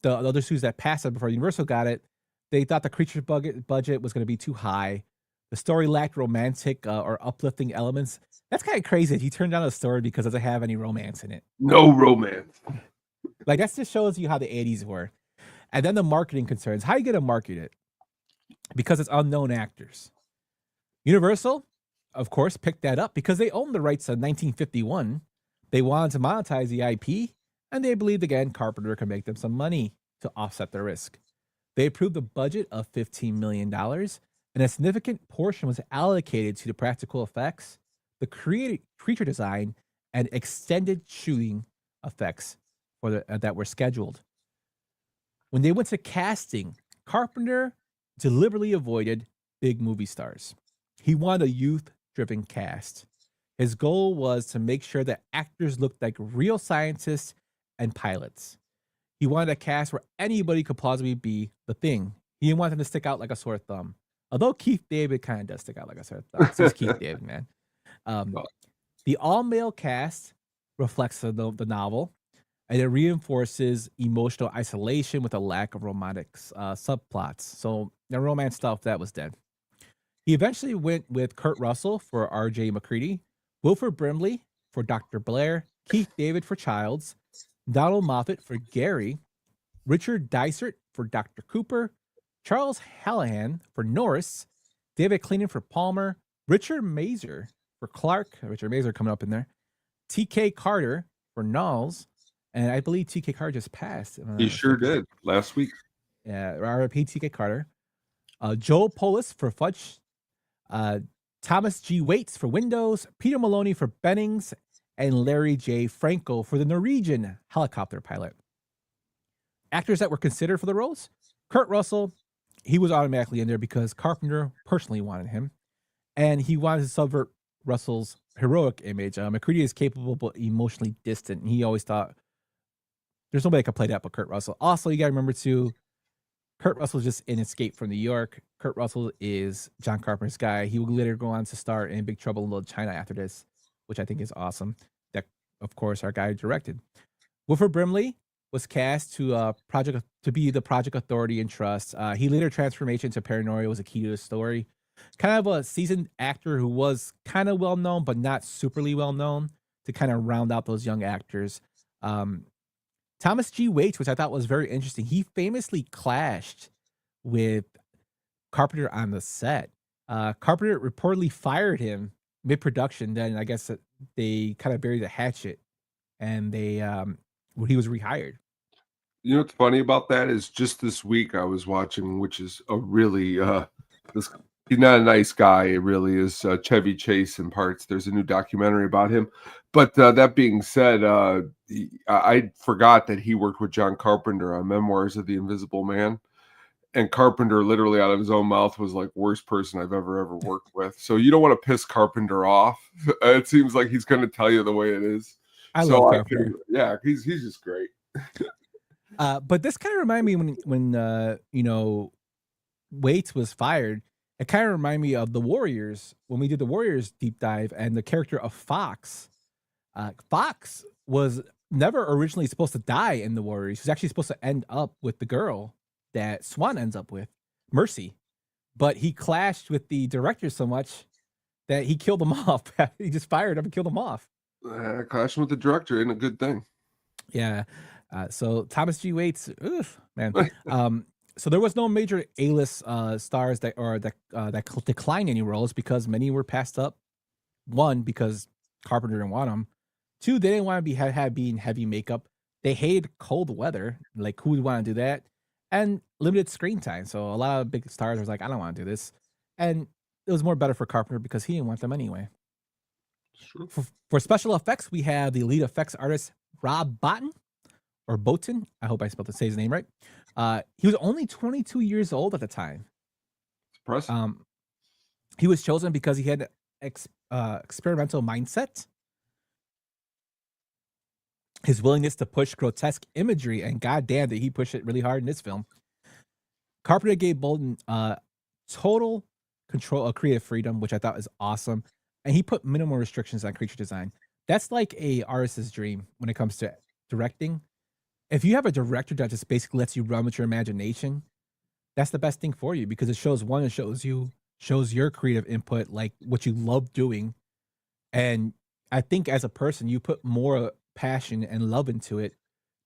the other studios that passed it before Universal got it, they thought the creature budget was going to be too high. The story lacked romantic or uplifting elements. That's kind of crazy. He turned down a story because it doesn't have any romance in it. No romance. Like, that just shows you how the 80s were. And then the marketing concerns. How are you going to market it? Because it's unknown actors. Universal, of course, picked that up because they owned the rights to 1951. They wanted to monetize the IP, and they believed, again, Carpenter could make them some money to offset the risk. They approved a budget of $15 million, and a significant portion was allocated to the practical effects, the creature design, and extended shooting effects that were scheduled. When they went to casting, Carpenter deliberately avoided big movie stars. He wanted a youth-driven cast. His goal was to make sure that actors looked like real scientists and pilots. He wanted a cast where anybody could plausibly be the Thing. He didn't want them to stick out like a sore thumb. Although Keith David kind of does stick out like a sore thumb. He's Keith David, man. The all-male cast reflects the novel, and it reinforces emotional isolation with a lack of romantic subplots. So the romance stuff, that was dead. He eventually went with Kurt Russell for R.J. McCready, Wilford Brimley for Dr. Blair, Keith David for Childs, Donald Moffat for Gary, Richard Dysart for Dr. Cooper, Charles Hallahan for Norris, David Cleenan for Palmer, Richard Mazer for Clark. Richard Mazer coming up in there. T.K. Carter for Knowles. And I believe T.K. Carter just passed. He sure did last week. Yeah, R.I.P. T.K. Carter. Joel Polis for Fudge. Thomas G. Waits for Windows. Peter Maloney for Bennings. And Larry J. Franco for the Norwegian helicopter pilot. Actors that were considered for the roles. Kurt Russell, he was automatically in there because Carpenter personally wanted him. And he wanted to subvert Russell's heroic image. McCready is capable but emotionally distant. And he always thought, there's nobody that could play that but Kurt Russell. Also, you got to remember, too, Kurt Russell is just in Escape from New York. Kurt Russell is John Carpenter's guy. He will later go on to star in Big Trouble in Little China after this, which I think is awesome. That, of course, our guy directed. Wilford Brimley was cast to be the project authority and trust. He later transformation to paranoia was a key to the story. Kind of a seasoned actor who was kind of well known, but not superly well known, to kind of round out those young actors. Thomas G. Waits, which I thought was very interesting. He famously clashed with Carpenter on the set. Carpenter reportedly fired him mid-production. Then I guess they kind of buried the hatchet, and he was rehired. You know what's funny about that is just this week I was watching, which is a really he's not a nice guy. It really is Chevy Chase in parts. There's a new documentary about him. But that being said, I forgot that he worked with John Carpenter on Memoirs of the Invisible Man. And Carpenter literally out of his own mouth was like, worst person I've ever worked with. So you don't want to piss Carpenter off. It seems like he's going to tell you the way it is. I love Carpenter. Yeah, he's just great. But this kind of reminded me when Waits was fired. It kind of reminded me of the Warriors when we did the Warriors deep dive, and the character of Fox. Fox was never originally supposed to die in the Warriors. He was actually supposed to end up with the girl that Swan ends up with, Mercy. But he clashed with the director so much that he killed him off. He just fired him and killed him off. Clashing with the director ain't a good thing. Yeah. So Thomas G. Waits, man. So there was no major A-list stars that declined any roles because many were passed up. One, because Carpenter didn't want them. Two, they didn't want to be in heavy makeup. They hated cold weather. Like, who would want to do that? And limited screen time. So a lot of big stars was like, I don't want to do this. And it was more better for Carpenter because he didn't want them anyway. Sure. For special effects, we have the lead effects artist, Rob Bottin. Or Boatin. I hope I say his name right. He was only 22 years old at the time. Impressive. He was chosen because he had experimental mindset, his willingness to push grotesque imagery, and goddamn did he push it really hard in this film. Carpenter gave Bolton total control of creative freedom, which I thought was awesome, and he put minimal restrictions on creature design. That's like a artist's dream when it comes to directing. If you have a director that just basically lets you run with your imagination, that's the best thing for you, because it shows your creative input, like what you love doing. And I think as a person, you put more passion and love into it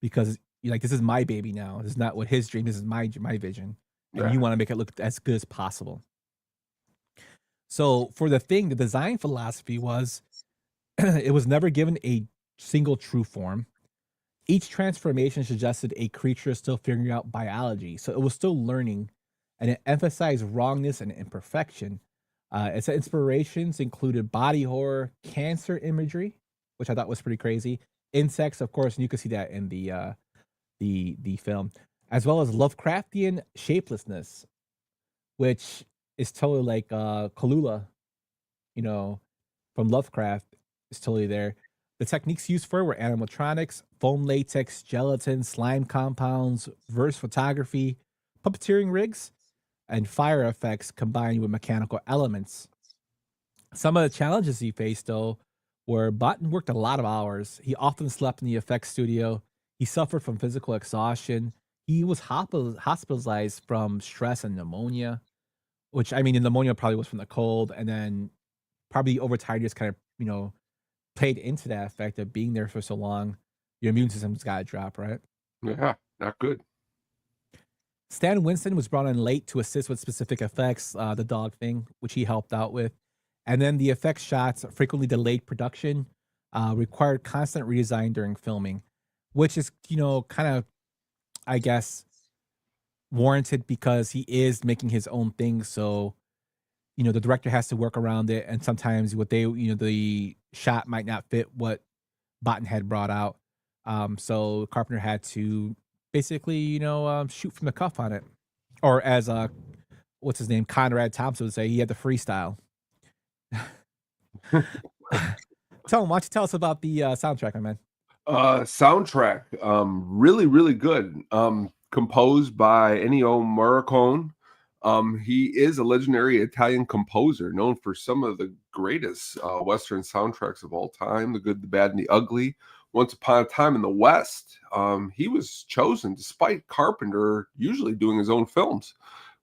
because you're like, this is my baby now. This is not what his dream. This is my vision. And you want to make it look as good as possible. So for the design philosophy was, it was never given a single true form. Each transformation suggested a creature still figuring out biology, so it was still learning, and it emphasized wrongness and imperfection. Its inspirations included body horror, cancer imagery, which I thought was pretty crazy, insects, of course, and you can see that in the film, as well as Lovecraftian shapelessness, which is totally like Kalula, from Lovecraft, is totally there. The techniques used for it were animatronics, foam latex, gelatin, slime compounds, verse photography, puppeteering rigs, and fire effects combined with mechanical elements. Some of the challenges he faced, though, were Bottin worked a lot of hours. He often slept in the effects studio. He suffered from physical exhaustion. He was hospitalized from stress and pneumonia, which, I mean, the pneumonia probably was from the cold, and then probably overtiredness kind of, played into that effect of being there for so long. Your immune system's got to drop, right? Yeah, not good. Stan Winston was brought in late to assist with specific effects, the dog thing, which he helped out with. And then the effects shots frequently delayed production, required constant redesign during filming, which is, kind of, I guess, warranted because he is making his own thing. So, the director has to work around it. And sometimes the shot might not fit what Botten had brought out. So Carpenter had to basically, shoot from the cuff on it. Or as what's his name, Conrad Thompson would say, he had the freestyle. Tom, why don't you tell us about the soundtrack, my man? Soundtrack, really, really good. Composed by Ennio Morricone. He is a legendary Italian composer known for some of the greatest Western soundtracks of all time, The Good, the Bad, and the Ugly. Once Upon a Time in the West. He was chosen despite Carpenter usually doing his own films,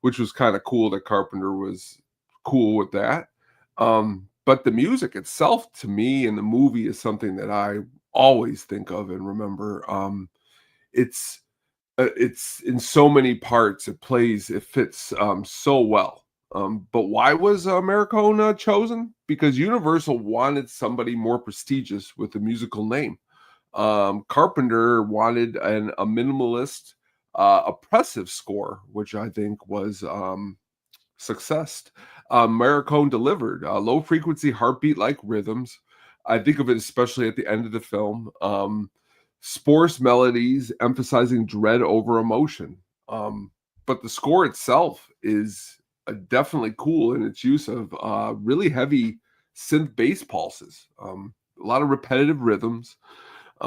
which was kind of cool that Carpenter was cool with that. But the music itself, to me, in the movie is something that I always think of and remember. It's in so many parts. It fits so well. But why was Morricone chosen? Because Universal wanted somebody more prestigious with a musical name. Carpenter wanted a minimalist, oppressive score, which I think was success. Morricone delivered low frequency, heartbeat like rhythms. I think of it especially at the end of the film. Sparse melodies emphasizing dread over emotion. But the score itself is definitely cool in its use of really heavy synth bass pulses, a lot of repetitive rhythms,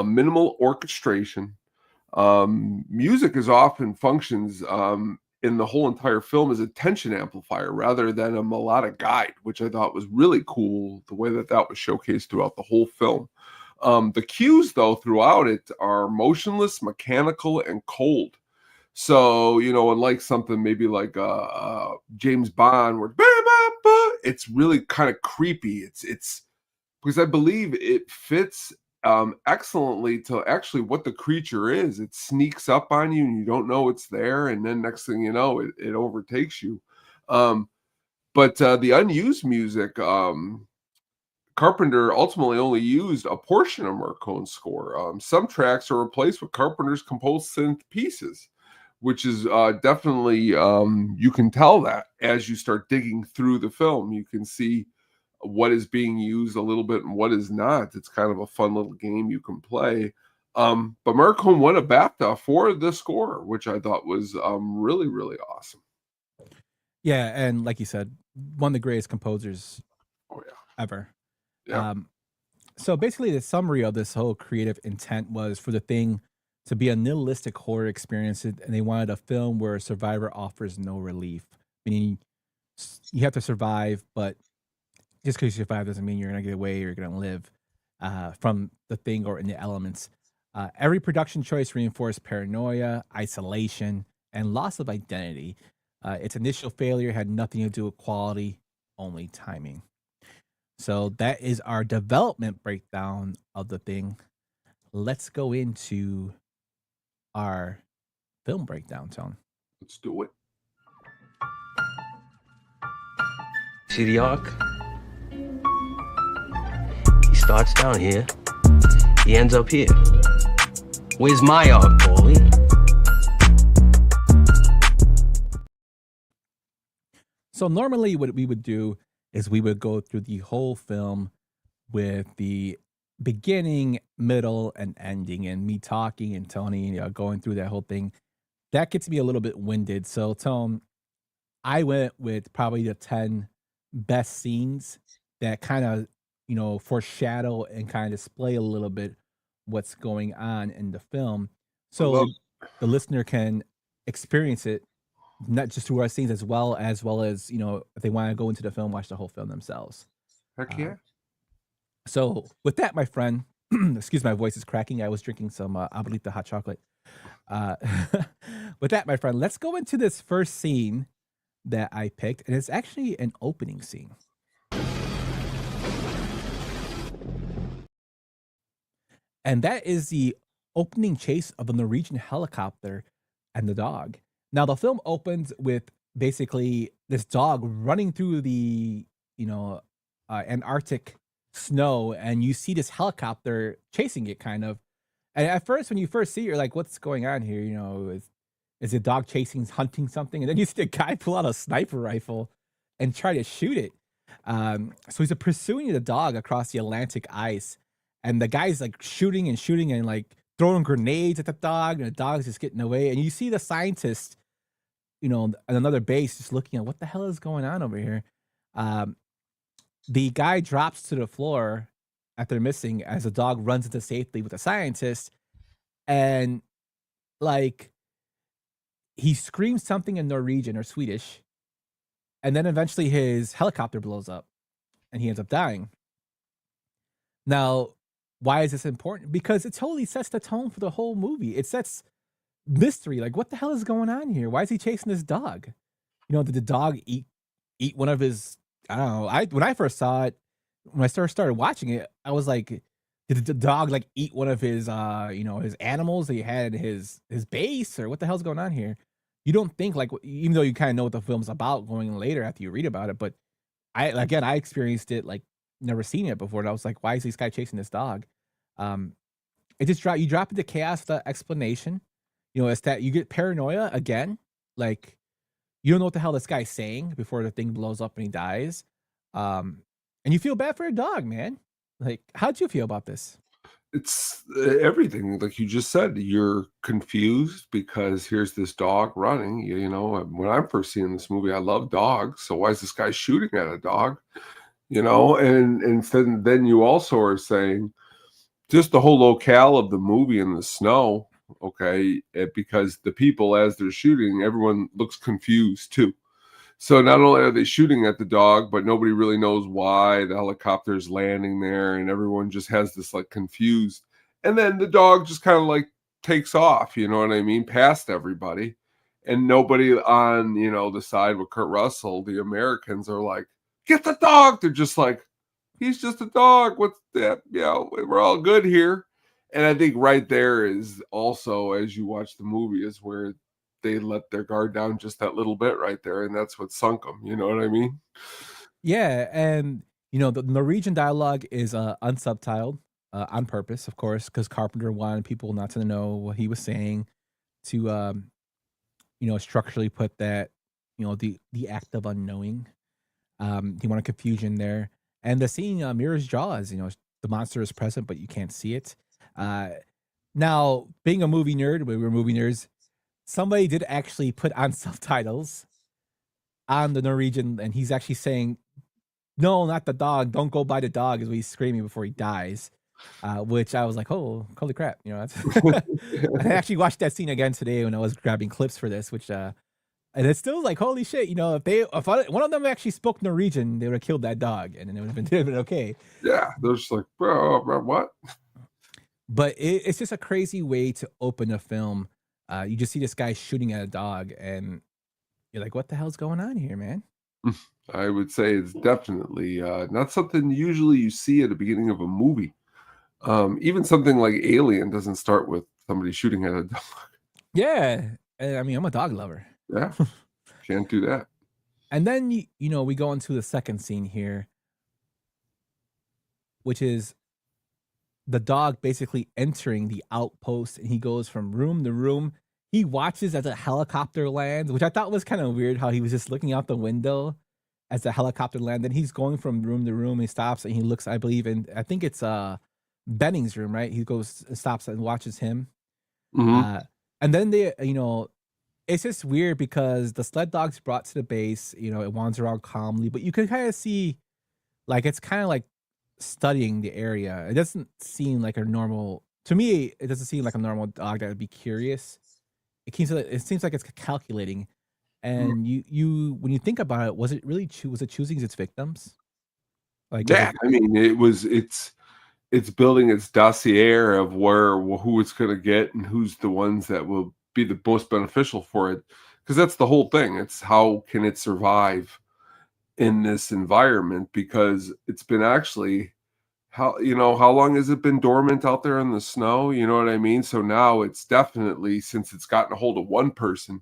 minimal orchestration. Music is often functions in the whole entire film as a tension amplifier rather than a melodic guide, which I thought was really cool, the way that was showcased throughout the whole film. The cues, though, throughout it are motionless, mechanical, and cold. So, unlike something maybe like James Bond, where it's really kind of creepy. It's because I believe it fits excellently to actually what the creature is. It sneaks up on you and you don't know it's there, and then next thing you know, it overtakes you. But the unused music, Carpenter ultimately only used a portion of Morricone's score. Some tracks are replaced with Carpenter's composed synth pieces, which is definitely, you can tell that as you start digging through the film. You can see what is being used a little bit and what is not. It's kind of a fun little game you can play. But Morricone won a BAFTA for the score, which I thought was really, really awesome. Yeah, and like you said, one of the greatest composers ever. Yeah. So basically, the summary of this whole creative intent was for the thing to be a nihilistic horror experience, and they wanted a film where a survivor offers no relief. Meaning, you have to survive, but just because you survive doesn't mean you're going to get away or you're going to live from the thing or in the elements. Every production choice reinforced paranoia, isolation, and loss of identity. Its initial failure had nothing to do with quality, only timing. So that is our development breakdown of the thing. Let's go into our film breakdown, Tone. Let's do it. See the arc? He starts down here. He ends up here. Where's my arc, Paulie? So normally what we would do is we would go through the whole film with the beginning, middle, and ending, and me talking and Tony going through that whole thing. That gets me a little bit winded. So, Tone, I went with probably the 10 best scenes that kind of, foreshadow and kind of display a little bit what's going on in the film. So the listener can experience it, not just through our scenes as well as, if they want to go into the film, watch the whole film themselves. Heck yeah. So with that, my friend, excuse my voice is cracking. I was drinking some Abuelita hot chocolate. With that, my friend, let's go into this first scene that I picked. And it's actually an opening scene. And that is the opening chase of a Norwegian helicopter and the dog. Now the film opens with basically this dog running through the Antarctic snow, and you see this helicopter chasing it, kind of. And at first, when you first see it, you're like, "What's going on here?" Is a dog chasing, hunting something? And then you see the guy pull out a sniper rifle and try to shoot it. So he's pursuing the dog across the Atlantic ice, and the guy's like shooting and shooting and like throwing grenades at the dog, and the dog's just getting away. And you see the scientist, at another base, just looking at what the hell is going on over here. The guy drops to the floor after missing as the dog runs into safety with the scientist, and like he screams something in Norwegian or Swedish, and then eventually his helicopter blows up and he ends up dying. Now, why is this important? Because it totally sets the tone for the whole movie. It sets mystery. Like, what the hell is going on here? Why is he chasing this dog? Did the dog eat one of his? I don't know. When I first saw it, when I started watching it, I was like, did the dog like eat one of his his animals that he had at his base, or what the hell's going on here? You don't think, like, even though you kind of know what the film's about going later after you read about it, but I experienced it like never seen it before, and I was like, why is this guy chasing this dog? It just you drop into chaos with the explanation. It's that you get paranoia again, like you don't know what the hell this guy's saying before the thing blows up and he dies. And you feel bad for your dog, man. Like, how'd you feel about this? It's everything, like you just said. You're confused because here's this dog running. When I'm first seeing this movie, I love dogs, so why is this guy shooting at a dog? And then you also are saying just the whole locale of the movie in the snow. Okay, because the people, as they're shooting, everyone looks confused too. So not only are they shooting at the dog, but nobody really knows why the helicopter's landing there, and everyone just has this like confused. And then the dog just kind of like takes off, you know what I mean, past everybody. And nobody on, the side with Kurt Russell, the Americans, are like, get the dog. They're just like, he's just a dog. What's that? We're all good here. And I think right there is also, as you watch the movie, is where they let their guard down just that little bit right there, and that's what sunk them. You know what I mean? Yeah, and the Norwegian dialogue is unsubtitled on purpose, of course, because Carpenter wanted people not to know what he was saying, to structurally put that the act of unknowing. He wanted confusion there, and the scene mirrors Jaws. The monster is present, but you can't see it. Now, being a movie nerd, we're movie nerds. Somebody did actually put on subtitles on the Norwegian, and he's actually saying, "No, not the dog. Don't go by the dog," is what he's screaming before he dies. Which I was like, "Oh, holy crap!" That's. I actually watched that scene again today when I was grabbing clips for this, which and it's still like, holy shit! If one of them actually spoke Norwegian, they would have killed that dog, and then it would have been okay. Yeah, they're just like, bro, what? But it's just a crazy way to open a film. You just see this guy shooting at a dog, and you're like, what the hell's going on here, man? I would say it's definitely not something usually you see at the beginning of a movie. Even something like Alien doesn't start with somebody shooting at a dog. Yeah. I mean, I'm a dog lover. Yeah. Can't do that. And then, we go into the second scene here, which is the dog basically entering the outpost, and he goes from room to room. He watches as a helicopter lands, which I thought was kind of weird, how he was just looking out the window as the helicopter lands. Then he's going from room to room. He stops and he looks, I believe, I think it's Benning's room, right? He stops and watches him. Mm-hmm. And then it's just weird because the sled dog's brought to the base, it wanders around calmly, but you can kind of see, like, it's kind of like studying the area. It doesn't seem like a normal, to me, it doesn't seem like a normal dog that would be curious. It seems like it's calculating. And you when you think about it, was it choosing its victims? Like, yeah, I mean, it's building its dossier of who it's going to get and who's the ones that will be the most beneficial for it, because that's the whole thing. It's how can it survive in this environment, because it's been actually how long has it been dormant out there in the snow? You know what I mean? So now it's definitely, since it's gotten a hold of one person,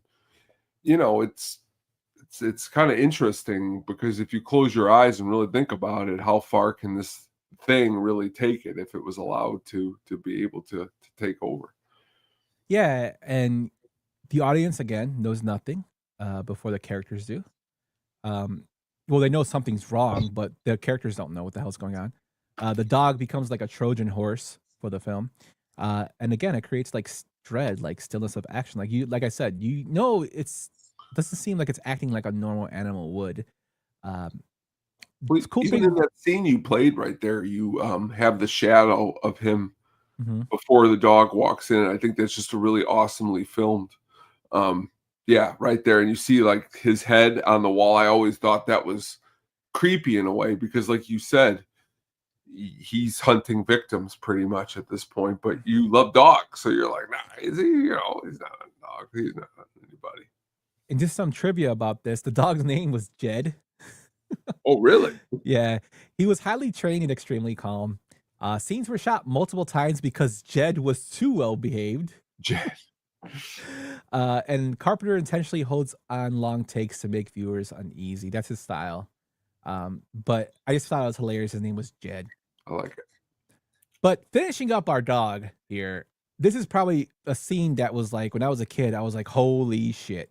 it's kind of interesting because if you close your eyes and really think about it, how far can this thing really take it if it was allowed to be able to take over? Yeah, and the audience again knows nothing before the characters do. Well, they know something's wrong, but the characters don't know what the hell's going on. The dog becomes like a Trojan horse for the film, and again, it creates like dread, like stillness of action. Like I said, it's doesn't seem like it's acting like a normal animal would. Um, Well, cool even thing. in that scene you played right there, you have the shadow of him Mhm. before the dog walks in. I think that's just a really awesomely filmed. Yeah, right there, and you see like his head on the wall. I always thought that was creepy in a way because, like you said, he's hunting victims pretty much at this point. But you love dogs, so you're like, nah, is he? He's not a dog. He's not anybody. And just some trivia about this: the dog's name was Jed. Oh, really? Yeah, he was highly trained and extremely calm. Scenes were shot multiple times because Jed was too well behaved. Jed. And Carpenter intentionally holds on long takes to make viewers uneasy. That's his style. But I just thought it was hilarious. His name was Jed. I like it. But finishing up our dog here, this is probably a scene that was like, when I was a kid, I was like, holy shit.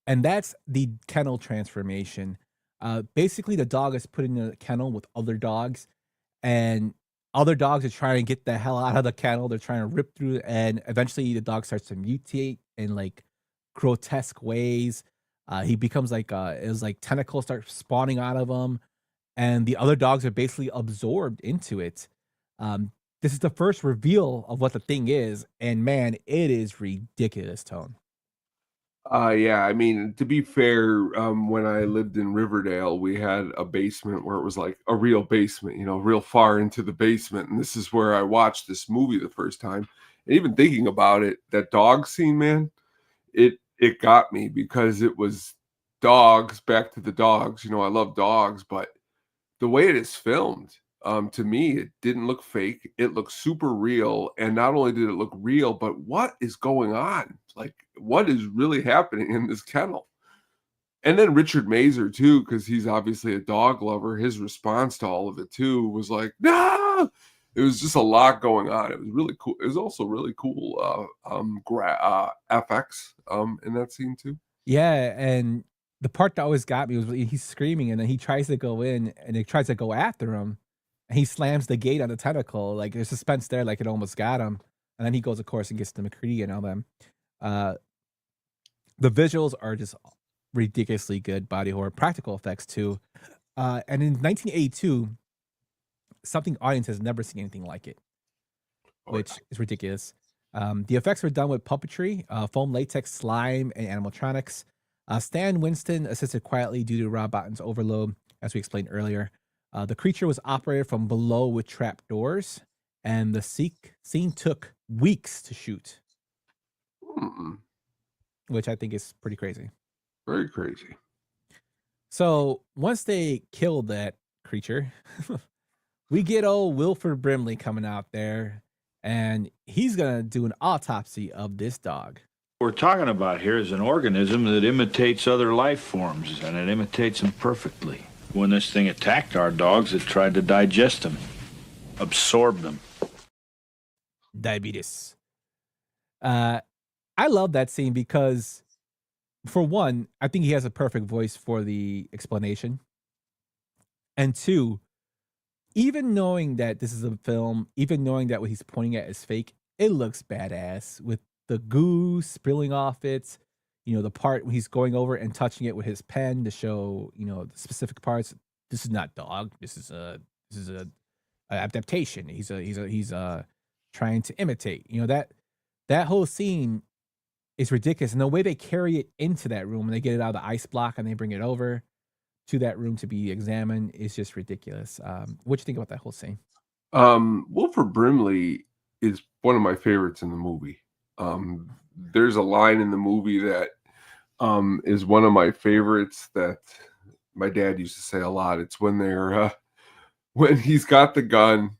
And that's the kennel transformation. Basically, the dog is put in a kennel with other dogs, and other dogs are trying to get the hell out of the kennel. They're trying to rip through it, and eventually the dog starts to mutate in like grotesque ways. He becomes like it was like tentacles start spawning out of him, and the other dogs are basically absorbed into it. This is the first reveal of what the thing is, and man, it is ridiculous, Tone. Yeah, I mean, to be fair, when I lived in Riverdale, we had a basement where it was like a real basement, real far into the basement. And this is where I watched this movie the first time. And even thinking about it, that dog scene, man, it got me because it was dogs, back to the dogs. I love dogs, but the way it is filmed, to me, it didn't look fake. It looked super real. And not only did it look real, but what is going on? Like, what is really happening in this kennel? And then Richard Mazer, too, because he's obviously a dog lover. His response to all of it, too, was like, no! It was just a lot going on. It was really cool. It was also really cool FX in that scene, too. Yeah, and the part that always got me was when he's screaming and then he tries to go in and it tries to go after him. And he slams the gate on the tentacle. Like there's suspense there, like it almost got him. And then he goes, of course, and gets to McCready and all them. The visuals are just ridiculously good body horror, practical effects too. And in 1982, something audience has never seen anything like it, which is ridiculous. The effects were done with puppetry, foam latex, slime, and animatronics. Stan Winston assisted quietly due to Rob Botton's overload, as we explained earlier. The creature was operated from below with trap doors, and the scene took weeks to shoot, which I think is pretty crazy. Very crazy. So once they killed that creature, we get old Wilford Brimley coming out there, and he's going to do an autopsy of this dog. What we're talking about here is an organism that imitates other life forms, and it imitates them perfectly. When this thing attacked our dogs, it tried to digest them, absorb them. Diabetes. I love that scene because, for one, I think he has a perfect voice for the explanation. And two, even knowing that this is a film, even knowing that what he's pointing at is fake, it looks badass with the goo spilling off it. The part when he's going over and touching it with his pen to show, the specific parts. This is not dog. This is a adaptation. He's trying to imitate. That whole scene is ridiculous, and the way they carry it into that room and they get it out of the ice block and they bring it over to that room to be examined is just ridiculous. What do you think about that whole scene? Wilford Brimley is one of my favorites in the movie. There's a line in the movie that is one of my favorites that my dad used to say a lot. It's when they're when he's got the gun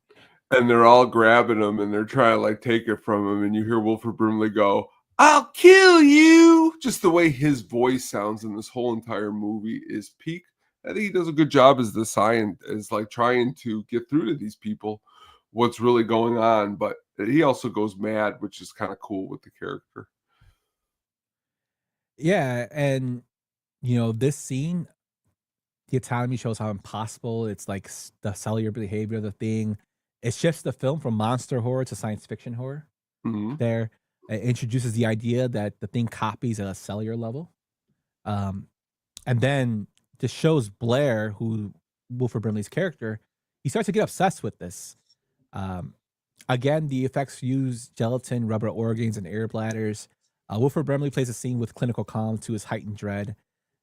And they're all grabbing him and they're trying to like take it from him. And you hear Wilford Brimley go, "I'll kill you." Just the way his voice sounds in this whole entire movie is peak. I think he does a good job as the science, as like trying to get through to these people what's really going on. But he also goes mad, which is kind of cool with the character. Yeah, and this scene, the autonomy shows how impossible it's like the cellular behavior of the thing. It shifts the film from monster horror to science fiction horror. Mhm. There, it introduces the idea that the thing copies at a cellular level, um, and then just shows Blair, who Wilford Brimley's character, he starts to get obsessed with this. Um, Again, the effects use gelatin, rubber organs, and air bladders. Wilford Brimley plays a scene with clinical calm to his heightened dread.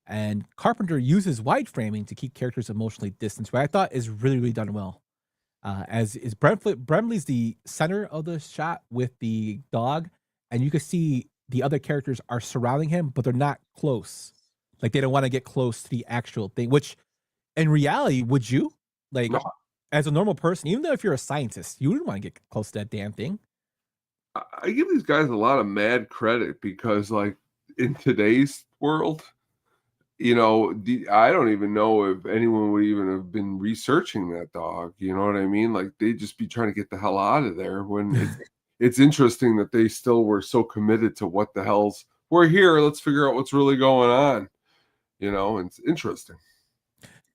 And Carpenter uses wide framing to keep characters emotionally distant, which I thought is really, really done well. As is Brimley's the center of the shot with the dog, and you can see the other characters are surrounding him, but they're not close. Like they don't want to get close to the actual thing, which in reality, would you? Like No, as a normal person, even though if you're a scientist, you wouldn't want to get close to that damn thing. I give these guys a lot of mad credit because, like, in today's world, I don't even know if anyone would even have been researching that dog. You know what I mean? Like, they'd just be trying to get the hell out of there. When it's interesting that they still were so committed to what the hell's we're here. Let's figure out what's really going on. And it's interesting.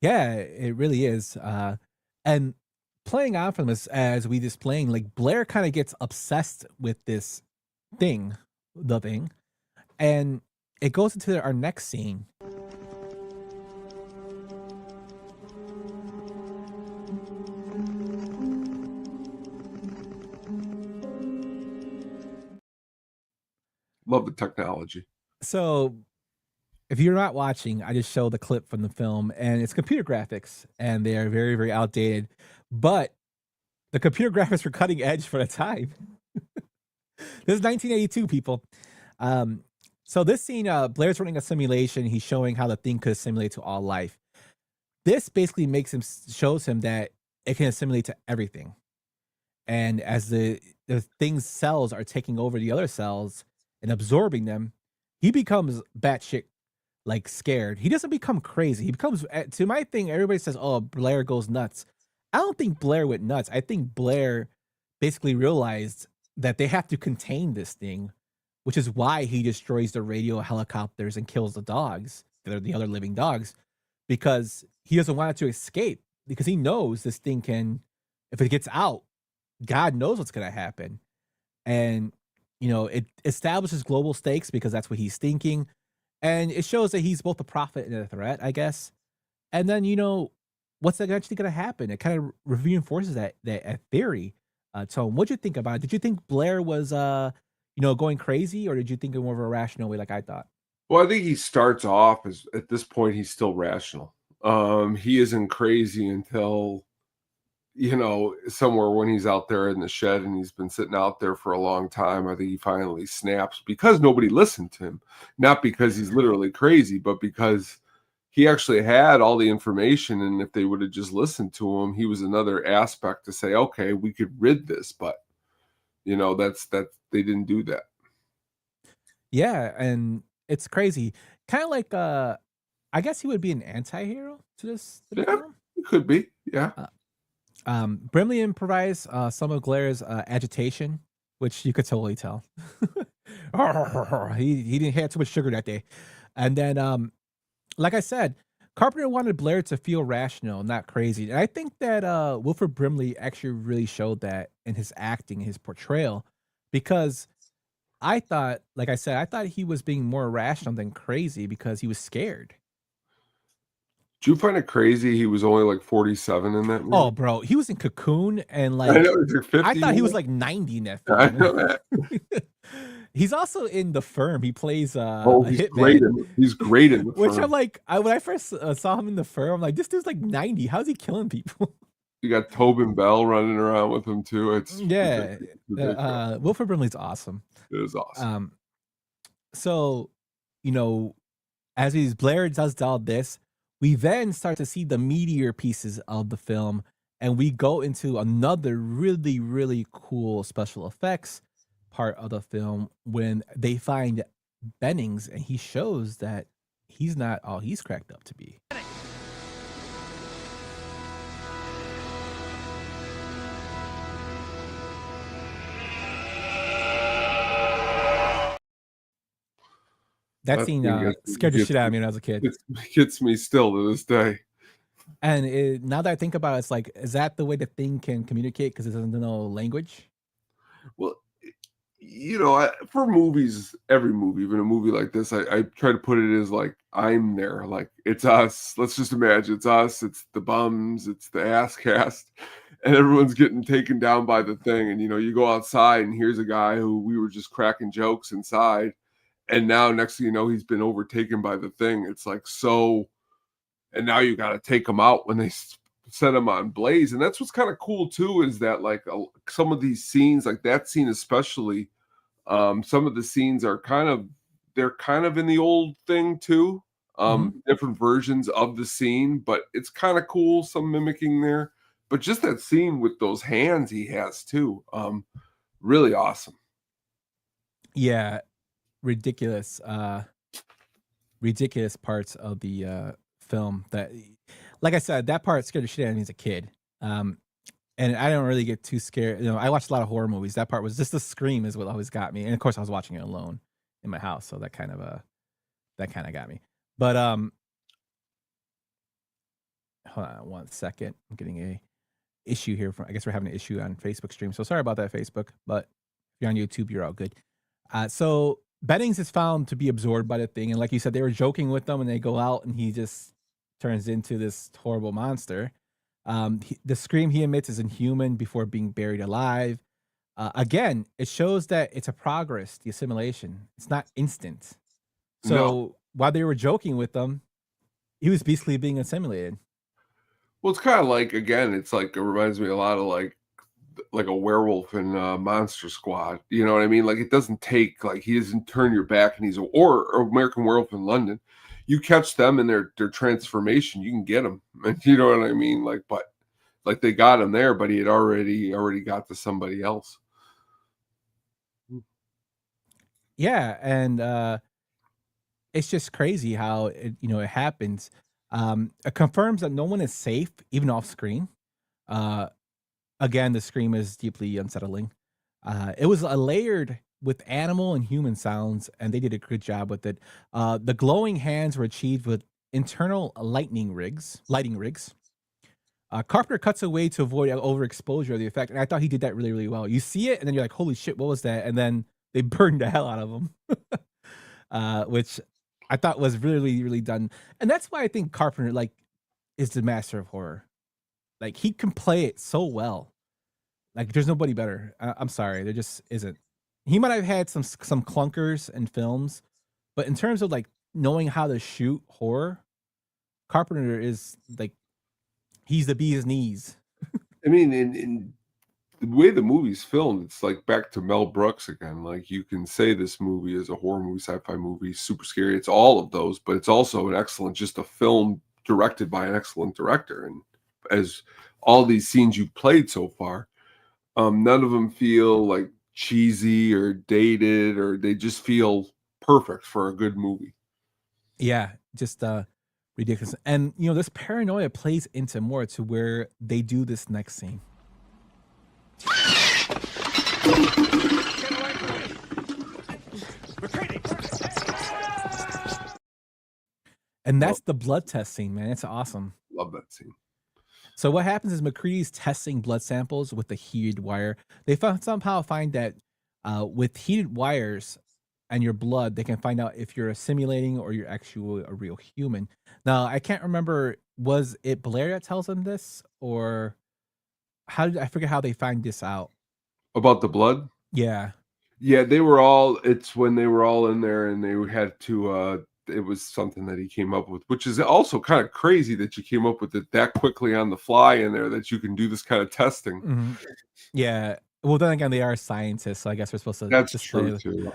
Yeah, it really is. And playing on from this, as we just playing, like Blair kind of gets obsessed with this thing, the thing, and it goes into our next scene. Love the technology. So if you're not watching, I just show the clip from the film, and it's computer graphics, and they are very, very outdated. But the computer graphics were cutting edge for the time. This is 1982, people. So this scene, Blair's running a simulation. He's showing how the thing could assimilate to all life. This basically shows him that it can assimilate to everything. And as the thing's cells are taking over the other cells and absorbing them, he becomes batshit like scared. He doesn't become crazy. He becomes, to my thing, everybody says, "Oh, Blair goes nuts." I don't think Blair went nuts. I think Blair basically realized that they have to contain this thing, which is why he destroys the radio helicopters and kills the dogs, the other living dogs, because he doesn't want it to escape, because he knows this thing can, if it gets out, God knows what's going to happen. And, it establishes global stakes because that's what he's thinking. And it shows that he's both a prophet and a threat, I guess. And then, what's actually going to happen? It kind of reinforces that theory. Tone, what'd you think about it? Did you think Blair was, going crazy, or did you think in more of a rational way, like I thought? Well, I think he starts off as at this point he's still rational. He isn't crazy until somewhere when he's out there in the shed and he's been sitting out there for a long time. I think he finally snaps because nobody listened to him, not because he's literally crazy, but because he actually had all the information. And if they would have just listened to him, he was another aspect to say, okay, we could rid this, but that's they didn't do that. Yeah, and it's crazy. Kind of like, I guess he would be an anti-hero to this film. It could be. Yeah. Brimley improvised some of Blair's agitation, which you could totally tell. he didn't have too much sugar that day. And then, like I said, Carpenter wanted Blair to feel rational, not crazy. And I think that Wilford Brimley actually really showed that in his acting, his portrayal, because I thought, like I said, I thought he was being more rational than crazy because he was scared. Did you find it crazy he was only like 47 in that movie? Oh, bro, he was in Cocoon, and like I know, he's like 50 I thought he was like 90 in that film. I know that. He's also in The Firm. He plays he's a great. hitman. He's great in The Which Firm. I'm like, when I first saw him in The Firm, I'm like, this dude's like 90. How's he killing people? You got Tobin Bell running around with him too. It's Yeah. ridiculous. Wilford Brimley's awesome. It is awesome. So, as Blair does all this, we then start to see the meteor pieces of the film, And we go into another really, really cool special effects part of the film when they find Bennings, and he shows that he's not all he's cracked up to be. That scene scared the shit out of me when I was a kid. It gets me still to this day. And now that I think about it, it's like, is that the way the thing can communicate because it doesn't know language? Well, for movies, every movie, even a movie like this, I try to put it as like, I'm there. Like, it's us. Let's just imagine it's us. It's the bums. It's the ass cast. And everyone's getting taken down by the thing. And, you go outside and here's a guy who we were just cracking jokes inside. And now next thing you know, he's been overtaken by the thing. It's like, so, and now you got to take him out when they set him on blaze. And that's what's kind of cool too, is that like some of these scenes, like that scene especially, some of the scenes are they're kind of in the old thing too, different versions of the scene, but it's kind of cool, some mimicking there. But just that scene with those hands he has too, really awesome. Yeah, ridiculous parts of the film that, like I said, that part scared the shit out of me as a kid. And I don't really get too scared. I watched a lot of horror movies. That part was just the scream is what always got me. And of course I was watching it alone in my house, so that kind of got me. But hold on one second. I'm getting a issue here I guess we're having an issue on Facebook stream. So sorry about that, Facebook, but if you're on YouTube, you're all good. So Bennings is found to be absorbed by the thing, and like you said, they were joking with them, and they go out, and he just turns into this horrible monster. The scream he emits is inhuman before being buried alive. Again, it shows that it's a progress, the assimilation. It's not instant. So while they were joking with them, he was basically being assimilated. Well, it's kind of like, again, it's like, it reminds me a lot of like a werewolf in Monster Squad. You know what I mean? Like, it doesn't take, like, he doesn't turn your back and or American Werewolf in London. You catch them in their transformation, you can get them. And you know what I mean? Like, but like they got him there, but he had already got to somebody else. Yeah, and it's just crazy how it happens. It confirms that no one is safe, even off screen. Again, the scream is deeply unsettling. It was layered with animal and human sounds, and they did a good job with it. The glowing hands were achieved with internal lighting rigs. Carpenter cuts away to avoid overexposure of the effect, and I thought he did that really, really well. You see it, and then you're like, holy shit, what was that? And then they burned the hell out of him, which I thought was really, really done. And that's why I think Carpenter is the master of horror. Like, he can play it so well. Like, there's nobody better. I'm sorry, there just isn't. He might have had some clunkers in films, but in terms of like knowing how to shoot horror, Carpenter is like, he's the bee's knees. I mean, in the way the movie's filmed, it's like back to Mel Brooks again. Like, you can say this movie is a horror movie, sci-fi movie, super scary. It's all of those, but it's also an excellent, just a film directed by an excellent director. And as all these scenes you've played so far, none of them feel like cheesy or dated, or they just feel perfect for a good movie. Yeah, just ridiculous. And this paranoia plays into more to where they do this next scene. And that's the blood test scene, man. It's awesome. Love that scene. So what happens is McCready's testing blood samples with the heated wire. They somehow find that with heated wires and your blood, they can find out if you're assimilating or you're actually a real human. Now, I can't remember, was it Blair that tells them this, or I forget how they find this out? About the blood? Yeah. Yeah, it's when they were all in there and they had to, it was something that he came up with, which is also kind of crazy that you came up with it that quickly on the fly in there, that you can do this kind of testing. Mm-hmm. Yeah. Well, then again, they are scientists, so I guess we're supposed to. That's true too.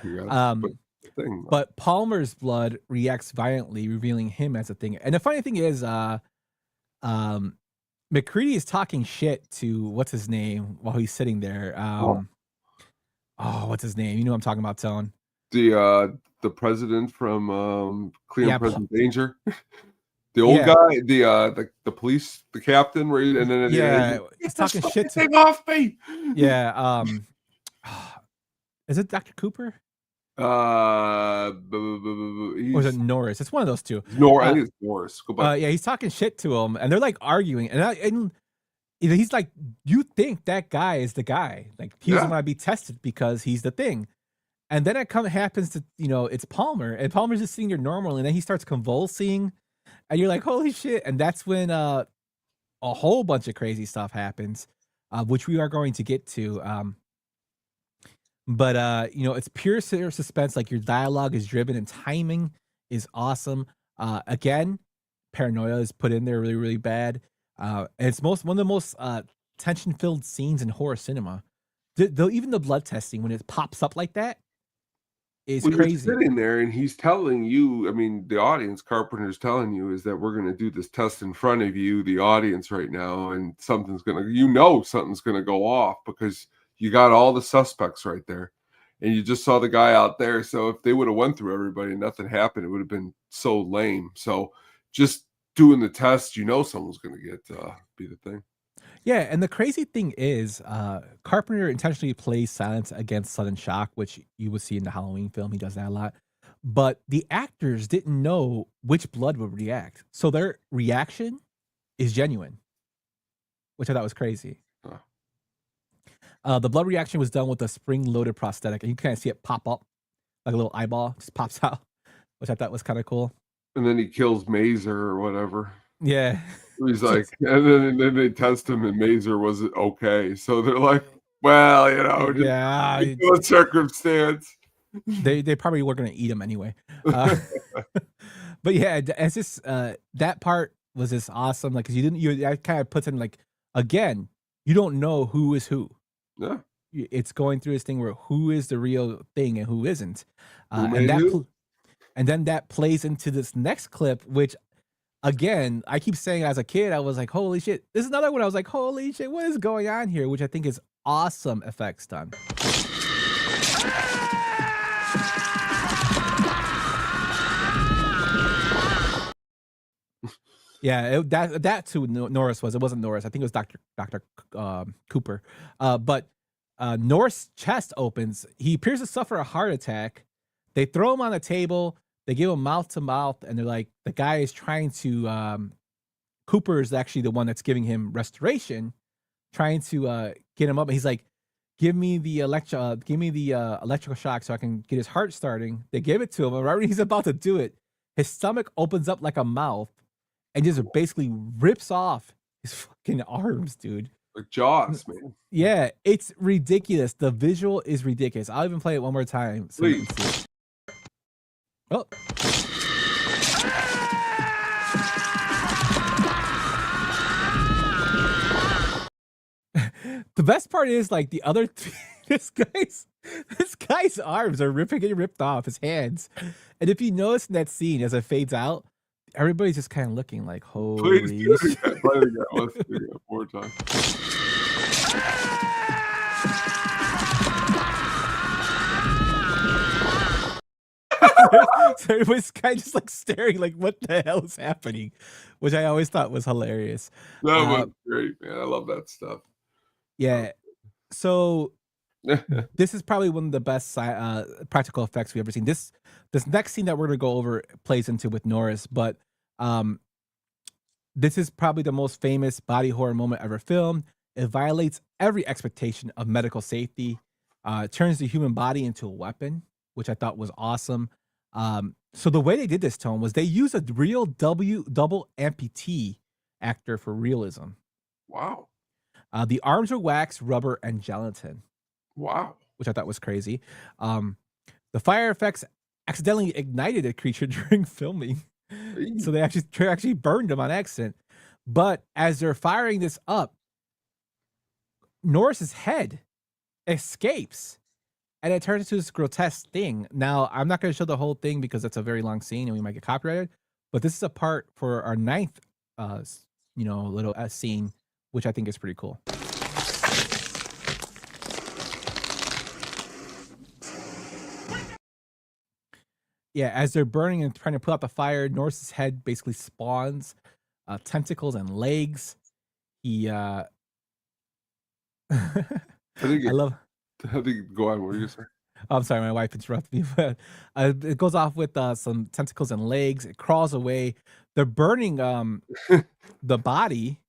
But Palmer's blood reacts violently, revealing him as a thing. And the funny thing is, McCready is talking shit to what's his name while he's sitting there. What's his name? You know what I'm talking about, Tone. The president from Clear Yeah, and Present Danger. The old guy, the police, the captain, right? And then he's talking shit to thing off me. Yeah, is it Dr. Cooper? Or is it Norris? It's one of those two. I think it's Norris. Go back. Yeah, he's talking shit to him, and they're like arguing, and he's like, "You think that guy is the guy? Like he doesn't want to be tested because he's the thing." And then it happens to it's Palmer, and Palmer's just sitting there normal, and then he starts convulsing, and you're like, "Holy shit!" And that's when a whole bunch of crazy stuff happens, which we are going to get to. But it's pure suspense. Like your dialogue is driven and timing is awesome. Again, paranoia is put in there really, really bad. And it's one of the most tension-filled scenes in horror cinema. Even the blood testing when it pops up like that is crazy. You're sitting there and he's telling you, I mean, the audience, Carpenter's telling you, is that we're going to do this test in front of you, the audience right now, and something's going to go off because you got all the suspects right there, and you just saw the guy out there. So if they would have went through everybody and nothing happened, it would have been so lame. So just doing the test, someone's going to be the thing. Yeah, and the crazy thing is, Carpenter intentionally plays silence against sudden shock, which you will see in the Halloween film. He does that a lot. But the actors didn't know which blood would react, so their reaction is genuine, which I thought was crazy. The blood reaction was done with a spring-loaded prosthetic, and you kind of see it pop up like a little eyeball, just pops out, which I thought was kind of cool. And then he kills Mazer or whatever. Yeah. He's like, and then they test him, and Mazer was okay. So they're like, well, what circumstance. They probably were going to eat him anyway. But yeah, it's just that part was just awesome. Like, because that kind of puts in like, again, you don't know who is who. Yeah, it's going through this thing where who is the real thing and who isn't, and then that plays into this next clip, which again I keep saying as a kid I was like, holy shit, this is another one I was like, holy shit, what is going on here, which I think is awesome effects done. Yeah, that too. Norris it wasn't Norris. I think it was Dr. Cooper. But Norris' chest opens. He appears to suffer a heart attack. They throw him on the table. They give him mouth to mouth, and they're like, the guy is trying to. Cooper is actually the one that's giving him restoration, trying to get him up. And he's like, give me the electrical shock so I can get his heart starting. They give it to him, and right when he's about to do it, his stomach opens up like a mouth. And just basically rips off his fucking arms, dude. Like Jaws, man. Yeah, it's ridiculous. The visual is ridiculous. I'll even play it one more time. So please. Oh. The best part is like the other this guy's arms are getting ripped off, his hands. And if you notice in that scene as it fades out, everybody's just kind of looking like, holy shit. Let's do it more time. So everybody's kind of just like staring like, what the hell is happening? Which I always thought was hilarious. That was great, man. I love that stuff. Yeah. So this is probably one of the best practical effects we've ever seen. This next scene that we're going to go over plays into with Norris, but this is probably the most famous body horror moment ever filmed. It violates every expectation of medical safety. It turns the human body into a weapon, which I thought was awesome. So the way they did this, Tone, was they used a real double amputee actor for realism. Wow. The arms are wax, rubber, and gelatin. Wow. Which I thought was crazy. The fire effects accidentally ignited a creature during filming. So they actually burned him on accident. But as they're firing this up, Norris's head escapes. And it turns into this grotesque thing. Now, I'm not going to show the whole thing because it's a very long scene and we might get copyrighted. But this is a part for our ninth, little scene which I think is pretty cool. Yeah, as they're burning and trying to put out the fire, Norse's head basically spawns tentacles and legs. He I love I think go on. What are you saying? I'm sorry, my wife interrupted me. But it goes off with some tentacles and legs. It crawls away. They're burning the body,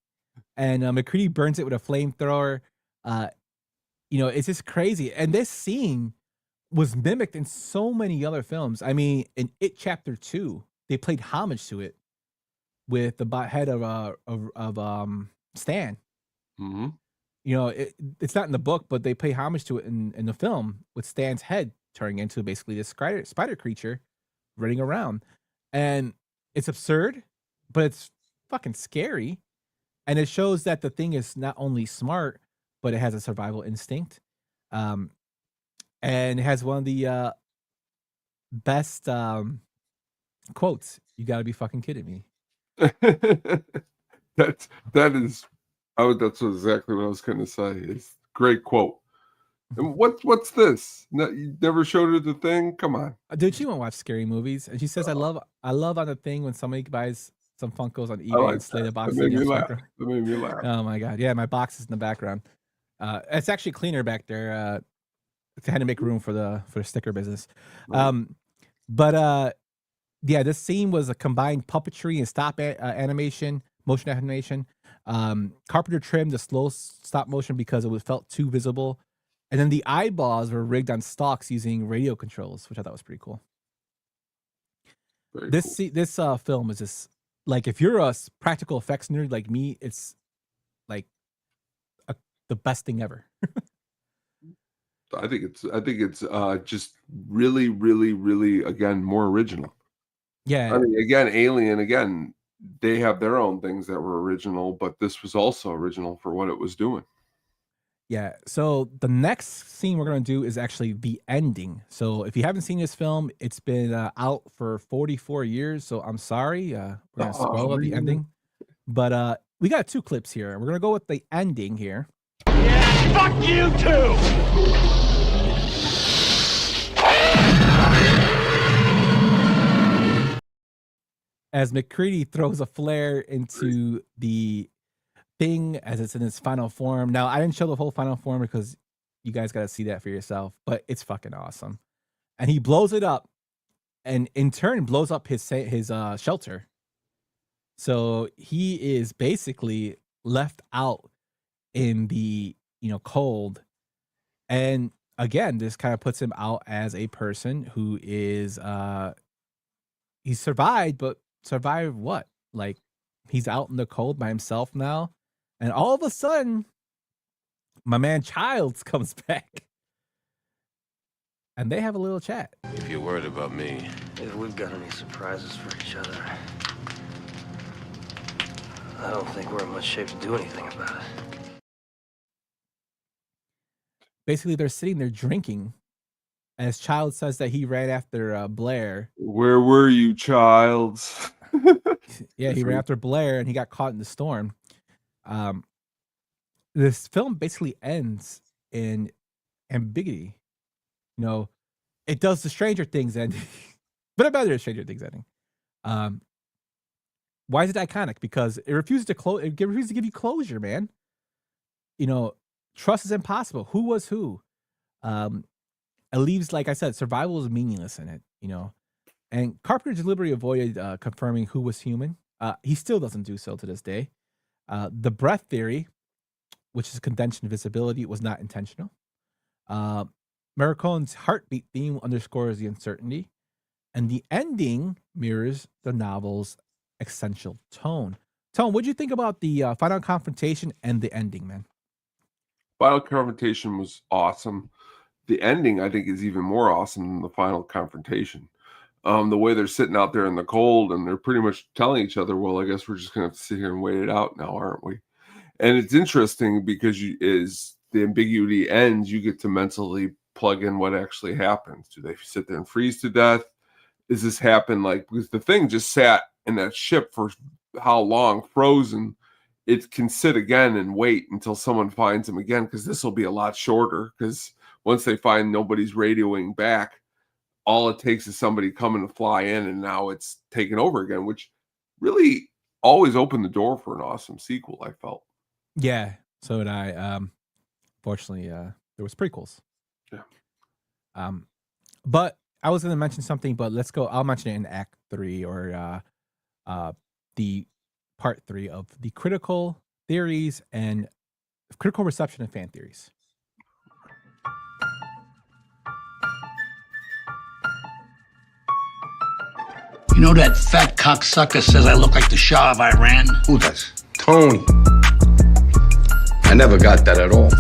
and McCready burns it with a flamethrower. It's just crazy. And this scene was mimicked in so many other films. I mean, in It Chapter 2, they played homage to it with the head of Stan. Mm-hmm. It's not in the book, but they pay homage to it in the film with Stan's head turning into basically this spider creature running around. And it's absurd, but it's fucking scary. And it shows that the thing is not only smart, but it has a survival instinct. And it has one of the best quotes. You gotta be fucking kidding me. That's exactly what I was going to say. It's a great quote. And what's this? No, you never showed her the thing? Come on, dude. She won't watch scary movies, and she says, "I love on the thing when somebody buys some Funkos on eBay and slay the box." That made me laugh. Oh my god, yeah, my box is in the background. It's actually cleaner back there. I had to make room for the sticker business. Right. Yeah, this scene was a combined puppetry and motion animation. Carpenter trimmed the slow stop motion because it felt too visible. And then the eyeballs were rigged on stalks using radio controls, which I thought was pretty cool. This film is just like, if you're a practical effects nerd like me, it's like the best thing ever. I think it's just really, really, really, again, more original. Yeah. I mean, again, Alien, again, they have their own things that were original, but this was also original for what it was doing. Yeah. So the next scene we're going to do is actually the ending. So if you haven't seen this film, it's been out for 44 years. So I'm sorry. We're going to spoil the ending. But we got 2 clips here. We're going to go with the ending here. Yeah, fuck you too! As McCready throws a flare into the thing as it's in its final form. Now, I didn't show the whole final form because you guys got to see that for yourself, but it's fucking awesome. And he blows it up, and in turn blows up his shelter. So he is basically left out in the cold. And again, this kind of puts him out as a person who is he survived, but survived what? Like, he's out in the cold by himself now, and all of a sudden my man Childs comes back and they have a little chat. If you're worried about me, if we've got any surprises for each other, I don't think we're in much shape to do anything about it. Basically, they're sitting there drinking as Childs says that he ran after Blair. Where were you, Childs? Yeah, he ran after Blair and he got caught in the storm. This film basically ends in ambiguity. It does the Stranger Things ending, but a better Stranger Things ending. Why is it iconic? Because it refuses to close. It refuses to give you closure, man. Trust is impossible. Who was who? It leaves, like I said, survival is meaningless in it. And Carpenter deliberately avoided confirming who was human. He still doesn't do so to this day. The breath theory, which is condensed invisibility, was not intentional. Morricone's heartbeat theme underscores the uncertainty, and the ending mirrors the novel's existential tone. Tone, what do you think about the final confrontation and the ending, man? Final confrontation was awesome. The ending, I think, is even more awesome than the final confrontation. The way they're sitting out there in the cold and they're pretty much telling each other, well, I guess we're just going to have to sit here and wait it out now, aren't we? And it's interesting because as the ambiguity ends, you get to mentally plug in what actually happens. Do they sit there and freeze to death? Does this happen? Because the thing just sat in that ship for how long, frozen, it can sit again and wait until someone finds them again, because this will be a lot shorter, because once they find nobody's radioing back, all it takes is somebody coming to fly in, and now it's taken over again, which really always opened the door for an awesome sequel, I felt. Yeah, so did I. Fortunately, there was prequels. Yeah. But I was going to mention something, but let's go. I'll mention it in Act 3 or the Part 3 of the critical theories and critical reception of fan theories. You know that fat cocksucker says I look like the Shah of Iran? Who does? Tony. I never got that at all.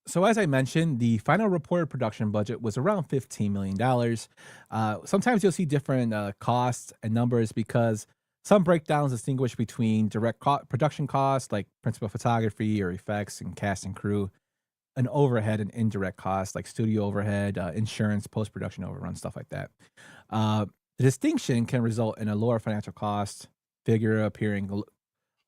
So as I mentioned, the final reported production budget was around $15 million. Sometimes you'll see different costs and numbers because some breakdowns distinguish between direct production costs like principal photography or effects and cast and crew, and overhead and indirect costs like studio overhead, insurance, post-production overrun, stuff like that. The distinction can result in a lower financial cost figure appearing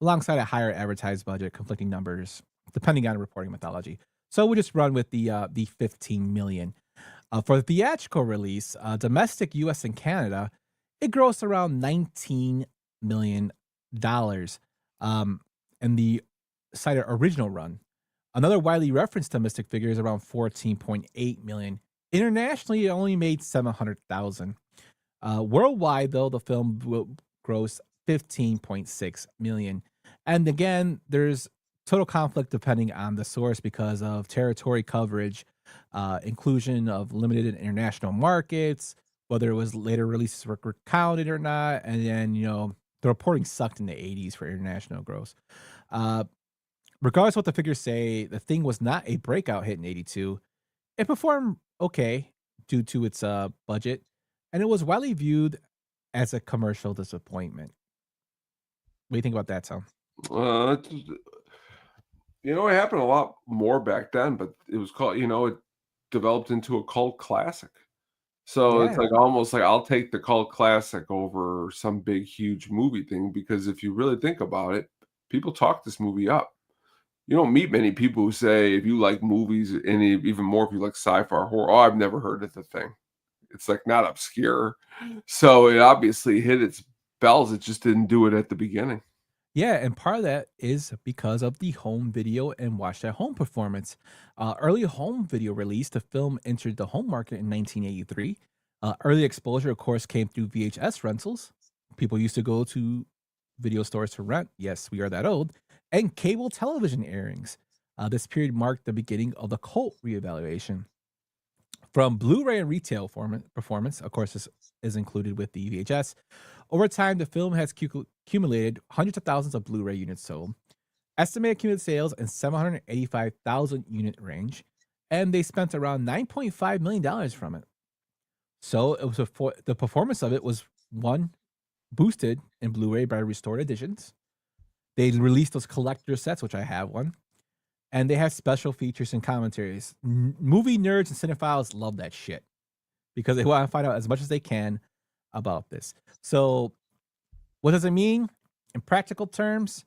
alongside a higher advertised budget, conflicting numbers, depending on reporting methodology. So we'll just run with the 15 million. For the theatrical release, domestic US and Canada, it grossed around $19 million. And the cited original run. Another widely referenced domestic figure is around 14.8 million. Internationally, it only made 700,000. Worldwide, though, the film will gross 15.6 million. And again, there's total conflict depending on the source because of territory coverage, inclusion of limited international markets, whether it was later releases were counted or not, and then the reporting sucked in the 80s for international gross. Regardless of what the figures say, the thing was not a breakout hit in 82. It performed okay due to its budget, and it was widely viewed as a commercial disappointment. What do you think about that, Tom? It happened a lot more back then, but it was called, it developed into a cult classic. So it's like almost like I'll take the cult classic over some big, huge movie thing, because if you really think about it, people talk this movie up. You don't meet many people who say, if you like movies, and even more if you like sci-fi or horror, I've never heard of the thing. It's like not obscure. So it obviously hit its bells. It just didn't do it at the beginning. Yeah, and part of that is because of the home video and watch at home performance. Early home video release, the film entered the home market in 1983. Early exposure, of course, came through VHS rentals. People used to go to video stores to rent. Yes, we are that old. And cable television airings. This period marked the beginning of the cult reevaluation. From Blu-ray and retail performance, of course, this is included with the VHS. Over time, the film has accumulated hundreds of thousands of Blu-ray units sold, estimated cumulative sales in 785,000 unit range, and they spent around $9.5 million from it. So it was the performance of it was boosted in Blu-ray by restored editions. They released those collector sets, which I have one, and they have special features and commentaries. Movie nerds and cinephiles love that shit because they want to find out as much as they can about this. So what does it mean? In practical terms,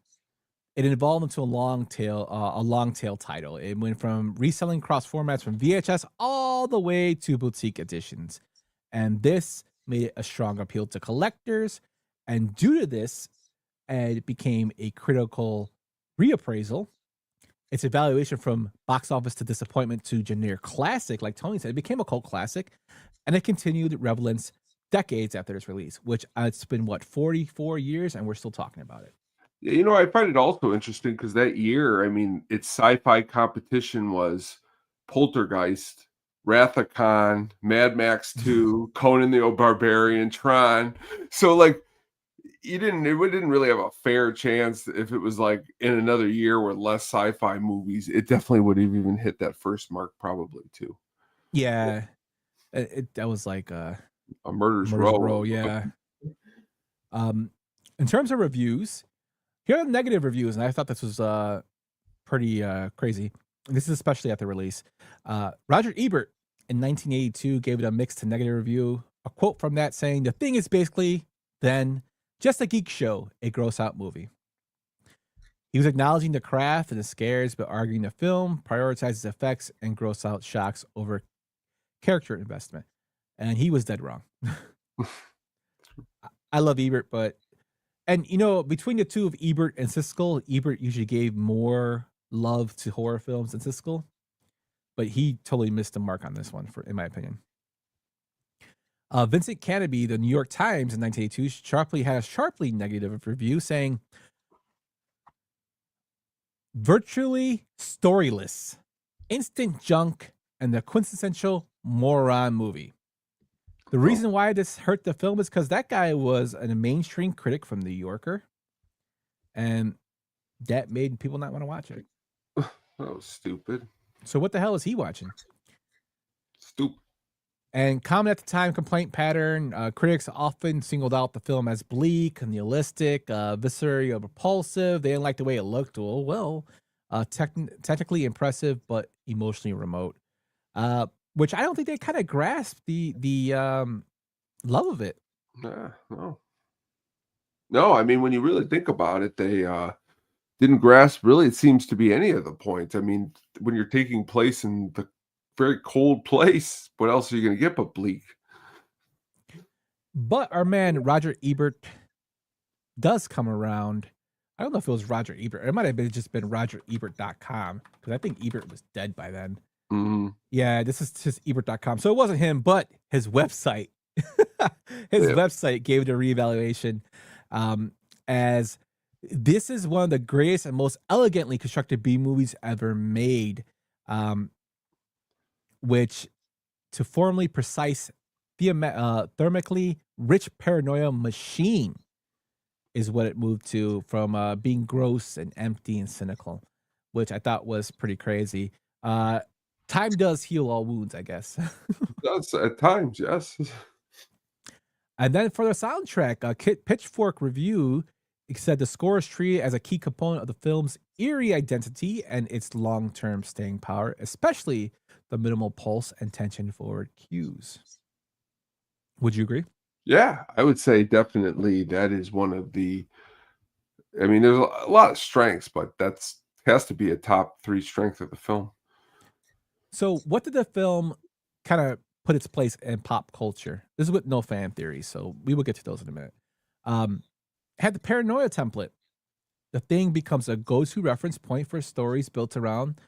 it evolved into a long tail title. It went from reselling cross formats from VHS all the way to boutique editions. And this made it a strong appeal to collectors. And due to this, it became a critical reappraisal. Its evaluation from box office to disappointment to generic classic, like Tony said, it became a cult classic. And it continued relevance decades after its release, which it's been 44 years, and we're still talking about it. Yeah, I find it also interesting because that year, its sci-fi competition was Poltergeist, Wrath of Khan, Mad Max 2, Conan the Barbarian, Tron. So it didn't really have a fair chance. If it was like in another year with less sci-fi movies, it definitely would have even hit that first mark probably too. Yeah, that was like a murder's row. Yeah. In terms of reviews, here are the negative reviews, and I thought this was pretty crazy. This is especially at the release. Roger Ebert in 1982 gave it a mixed to negative review. A quote from that saying, "The thing is basically then Just a Geek Show, a gross out movie. He was acknowledging the craft and the scares, but arguing the film prioritizes effects and gross out shocks over character investment. And he was dead wrong. I love Ebert, and between the two of Ebert and Siskel, Ebert usually gave more love to horror films than Siskel, but he totally missed the mark on this one, in my opinion. Vincent Canby, the New York Times in 1982, had a sharply negative review saying, virtually storyless, instant junk, and the quintessential moron movie. The reason why this hurt the film is because that guy was a mainstream critic from The New Yorker, and that made people not want to watch it. That was stupid. So what the hell is he watching? Stupid. And common at the time complaint pattern, critics often singled out the film as bleak, nihilistic, viscerally repulsive. They didn't like the way it looked. Technically impressive, but emotionally remote. Which I don't think they kind of grasped the love of it. No, I mean, when you really think about it, they didn't grasp, really, it seems to be any of the points. I mean, when you're taking place in the very cold place, what else are you going to get but bleak? But our man Roger Ebert does come around. I don't know if it was Roger Ebert. It might have just been RogerEbert.com, because I think Ebert was dead by then. Mm-hmm. Yeah, this is just Ebert.com. So it wasn't him, but his website. Website gave it a reevaluation as this is one of the greatest and most elegantly constructed B movies ever made. Which, to formally precise, thermically rich paranoia machine is what it moved to, from being gross and empty and cynical, which I thought was pretty crazy. Time does heal all wounds, I guess. That's at times, yes. And then for the soundtrack, Pitchfork Review said the score is treated as a key component of the film's eerie identity and its long-term staying power, especially the minimal pulse and tension forward cues. Would you agree? Yeah, I would say definitely that is one of the, I mean, there's a lot of strengths, but has to be a top 3 strength of the film. So what did the film kind of put its place in pop culture? This is with no fan theories, so we will get to those in a minute. Had the paranoia template. The Thing becomes a go-to reference point for stories built around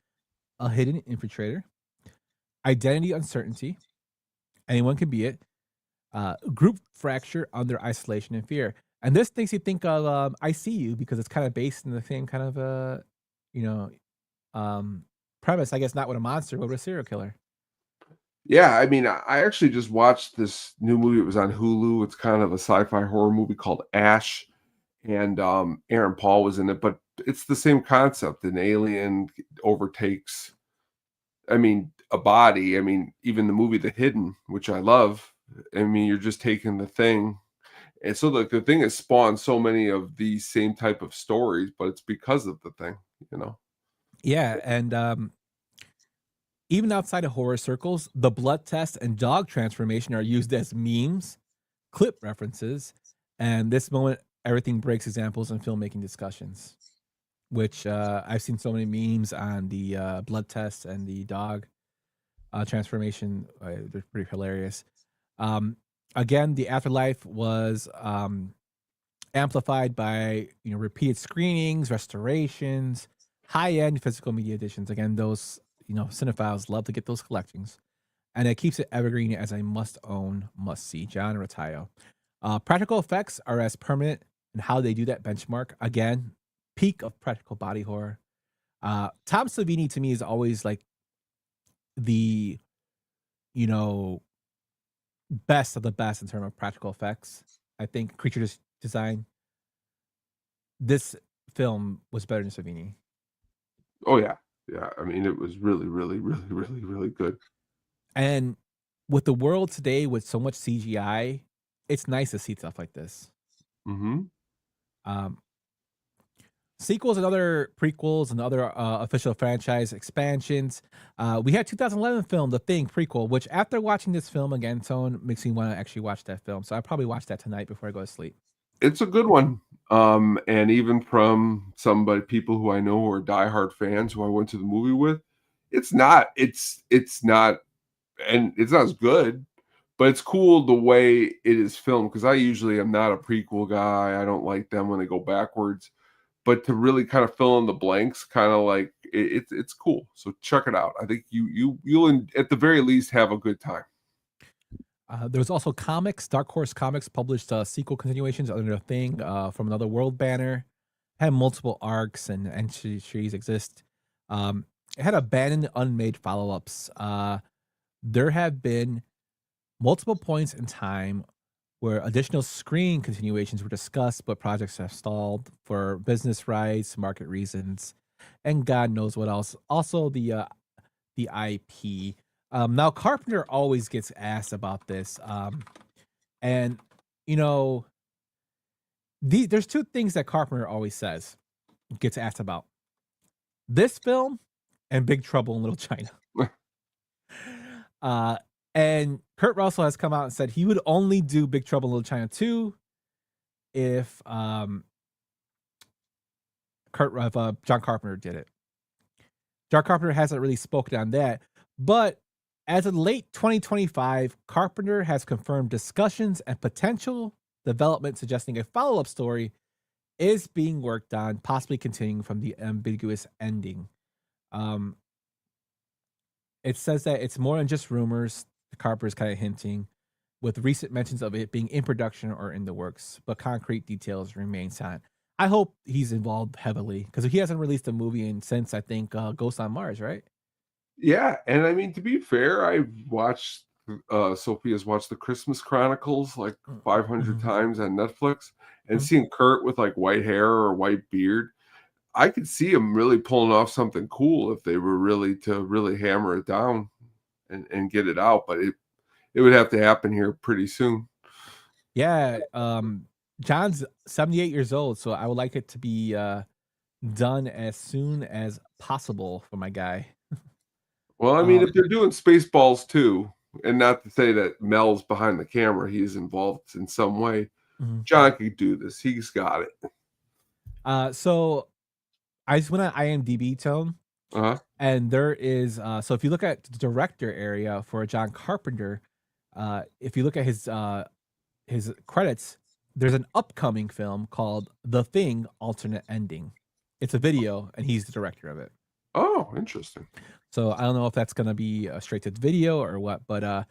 a hidden infiltrator, identity uncertainty, anyone can be it, group fracture under isolation and fear. And this makes you think of I See You, because it's kind of based in the same kind of premise, I guess, not with a monster, but with a serial killer. Yeah, I mean, I actually just watched this new movie. It was on Hulu. It's kind of a sci-fi horror movie called Ash, and Aaron Paul was in it, but it's the same concept. An alien overtakes, I mean, a body. I mean, even the movie The Hidden, which I love, I mean, you're just taking the thing. And so the thing has spawned so many of these same type of stories, but it's because of the thing, Yeah, and even outside of horror circles, the blood test and dog transformation are used as memes, clip references, and this moment, everything breaks examples in filmmaking discussions, which I've seen so many memes on the blood test and the dog transformation. They're pretty hilarious. Again, the afterlife was amplified by repeated screenings, restorations, high-end physical media editions. Again, those cinephiles love to get those collections, and it keeps it evergreen as a must-own, must-see genre tile. Practical effects are as permanent in how they do that benchmark. Again, peak of practical body horror. Tom Savini to me is always like the best of the best in terms of practical effects. I think creature design, this film was better than Savini. Oh yeah. I mean, it was really, really, really, really, really good. And with the world today with so much CGI, it's nice to see stuff like this. Mm-hmm. Sequels and other prequels and other official franchise expansions. We had 2011 film The Thing prequel, which after watching this film again, Tone makes me want to actually watch that film. So I'll probably watch that tonight before I go to sleep. It's a good one. And even from people who I know who are diehard fans who I went to the movie with, it's not and it's not as good, but it's cool the way it is filmed, because I usually am not a prequel guy. I don't like them when they go backwards. But to really kind of fill in the blanks, kind of like it's cool. So check it out. I think you'll at the very least have a good time. There was also comics. Dark Horse Comics published sequel continuations under the Thing from Another World banner. Had multiple arcs and entries exist. It had abandoned, unmade follow-ups. There have been multiple points in time where additional screen continuations were discussed, but projects have stalled for business rights, market reasons, and God knows what else. Also, the IP. Now, Carpenter always gets asked about this, and you know, there's two things that Carpenter always gets asked about: this film and Big Trouble in Little China. And Kurt Russell has come out and said he would only do Big Trouble in Little China 2 if John Carpenter did it. John Carpenter hasn't really spoken on that, but as of late 2025, Carpenter has confirmed discussions and potential development suggesting a follow-up story is being worked on, possibly continuing from the ambiguous ending. It says that it's more than just rumors. Carpenter's kind of hinting, with recent mentions of it being in production or in the works, but concrete details remain silent. I hope he's involved heavily, because he hasn't released a movie since, I think, Ghost on Mars, right? Yeah, and I mean, to be fair, I've watched Sophia's watched the Christmas Chronicles like 500 times on Netflix, and seeing Kurt with like white hair or white beard, I could see him really pulling off something cool if they were really hammer it down and get it out. But it would have to happen here pretty soon. Yeah, John's 78 years old, so I would like it to be done as soon as possible for my guy. Well, I mean, if they're doing Spaceballs too, and not to say that Mel's behind the camera, he's involved in some way. John could do this. He's got it. So I just went on IMDb, Tone, and there is so if you look at the director area for John Carpenter, if you look at his credits, there's an upcoming film called The Thing: Alternate Ending. It's a video, and he's the director of it. Oh, interesting. So I don't know if that's going to be a straight to video or what, but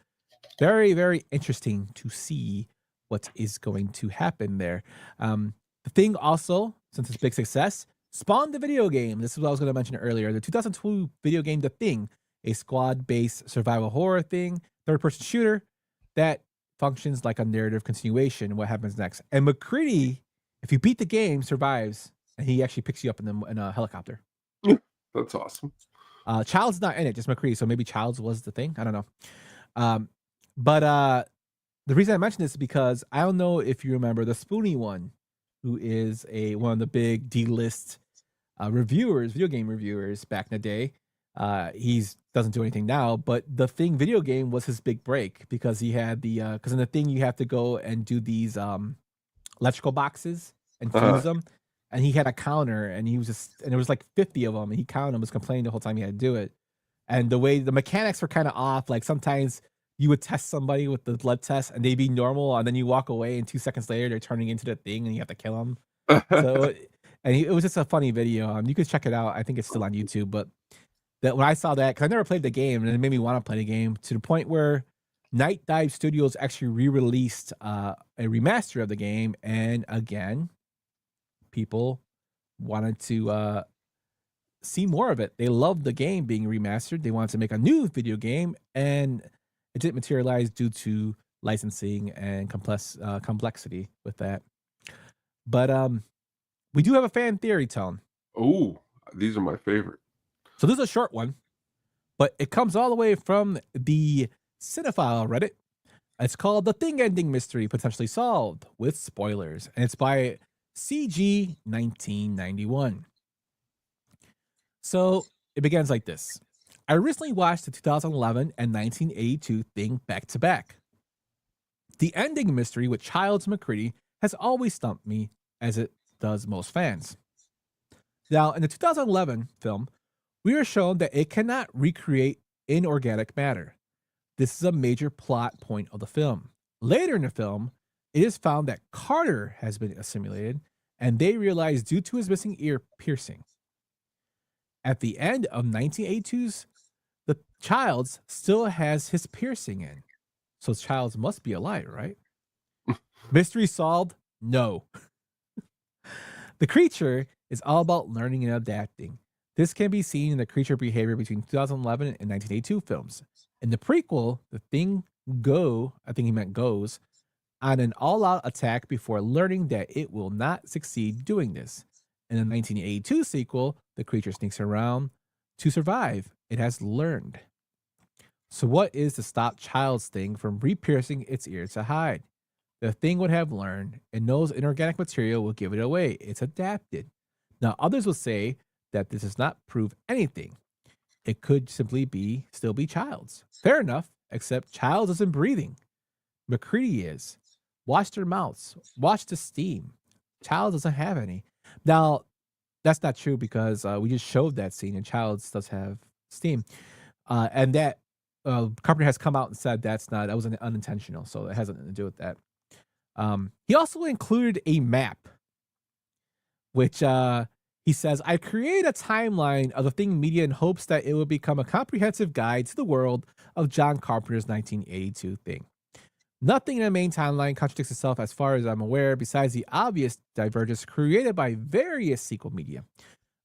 very, very interesting to see what is going to happen there. The Thing also, since it's a big success, spawned the video game. This is what I was going to mention earlier. The 2002 video game The Thing, a squad-based survival horror thing, third-person shooter that functions like a narrative continuation. What happens next? And McCready, if you beat the game, survives, and he actually picks you up in a helicopter. That's awesome. Child's not in it, just McCready. So maybe Child's was the thing. I don't know. But the reason I mention this is because I don't know if you remember the Spoonie one, who is one of the big D-list video game reviewers back in the day. He doesn't do anything now, but the Thing video game was his big break because he had because in the Thing you have to go and do these electrical boxes and fuse them. And he had a counter, and there was like 50 of them, and he counted them, was complaining the whole time he had to do it. And the way the mechanics were kind of off, like sometimes you would test somebody with the blood test, and they'd be normal, and then you walk away, and 2 seconds later they're turning into the Thing, and you have to kill them. It was just a funny video. You could check it out. I think it's still on YouTube. But when I saw that, because I never played the game, and it made me want to play the game to the point where Night Dive Studios actually re-released a remaster of the game, and again, people wanted to see more of it. They loved the game being remastered. They wanted to make a new video game, and it didn't materialize due to licensing and complexity with that. But we do have a fan theory, Tone. Oh, these are my favorite. So this is a short one, but it comes all the way from the Cinephile Reddit. It's called The Thing Ending Mystery Potentially Solved with Spoilers, and it's by CG 1991. So it begins like this. I recently watched the 2011 and 1982 Thing back to back. The ending mystery with Childs and McCready has always stumped me, as it does most fans. Now, in the 2011 film, we are shown that it cannot recreate inorganic matter. This is a major plot point of the film. Later in the film, it is found that Carter has been assimilated, and they realize due to his missing ear piercing. At the end of 1982's, the Childs still has his piercing in. So Childs must be alive, right? Mystery solved? No. The creature is all about learning and adapting. This can be seen in the creature behavior between 2011 and 1982 films. In the prequel, the thing I think he meant goes, on an all-out attack before learning that it will not succeed doing this. In the 1982 sequel, the creature sneaks around to survive. It has learned. So what is to stop Child's thing from re-piercing its ear to hide? The thing would have learned and knows inorganic material will give it away. It's adapted. Now, others will say that this does not prove anything. It could simply still be Child's. Fair enough, except Child's isn't breathing. McCready is. Watch their mouths. Watch the steam. Childs doesn't have any. Now, that's not true because we just showed that scene and Childs does have steam. And that Carpenter has come out and said that was unintentional, so it has nothing to do with that. He also included a map, which he says, I created a timeline of the Thing media in hopes that it would become a comprehensive guide to the world of John Carpenter's 1982 Thing. Nothing in the main timeline contradicts itself as far as I'm aware, besides the obvious divergence created by various sequel media.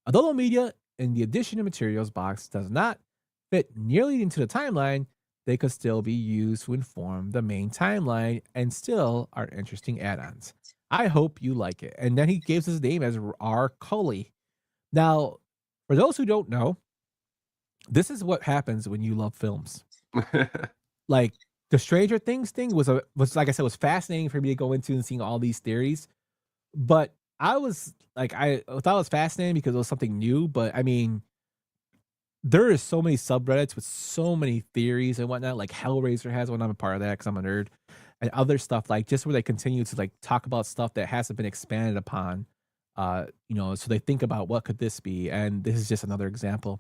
Although the media in the addition of materials box does not fit nearly into the timeline, they could still be used to inform the main timeline and still are interesting add-ons. I hope you like it. And then he gives his name as R. Cully. Now, for those who don't know, this is what happens when you love films. Like, the Stranger Things thing was like I said, was fascinating for me to go into and seeing all these theories. But I thought it was fascinating because it was something new. But I mean, there is so many subreddits with so many theories and whatnot. Like Hellraiser has one. I'm a part of that because I'm a nerd, and other stuff like just where they continue to like talk about stuff that hasn't been expanded upon. So they think about what could this be, and this is just another example.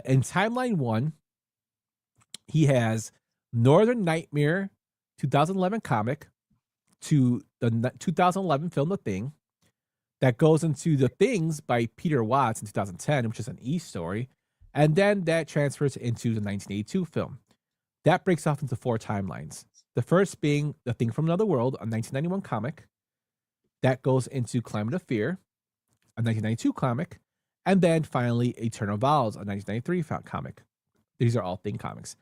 In timeline 1, he has Northern Nightmare 2011 comic to the 2011 film The Thing that goes into The Things by Peter Watts in 2010, which is an E story, and then that transfers into the 1982 film. That breaks off into 4 timelines. The first being The Thing from Another World, a 1991 comic that goes into Climate of Fear, a 1992 comic, and then finally Eternal Vows, a 1993 comic. These are all Thing comics.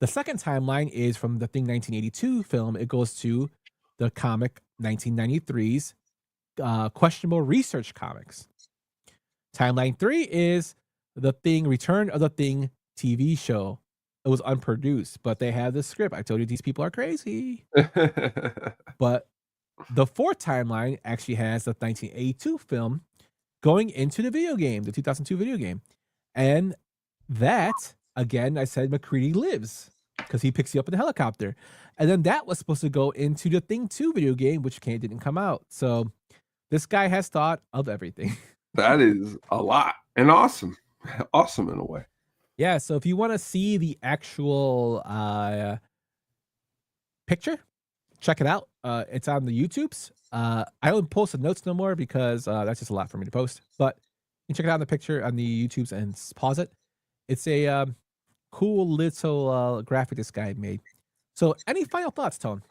The second timeline is from the Thing 1982 film. It goes to the comic 1993's Questionable Research Comics. Timeline 3 is the Thing Return of the Thing TV show. It was unproduced, but they have the script. I told you these people are crazy. But the fourth timeline actually has the 1982 film going into the video game, the 2002 video game. And that, again, I said McCready lives because he picks you up in the helicopter. And then that was supposed to go into the Thing 2 video game, which didn't come out. So this guy has thought of everything. That is a lot and awesome. Awesome in a way. Yeah, so if you want to see the actual picture, check it out. It's on the YouTubes. I don't post the notes no more because that's just a lot for me to post. But you can check it out in the picture on the YouTubes and pause it. It's a cool little graphic this guy made. So any final thoughts, Tone?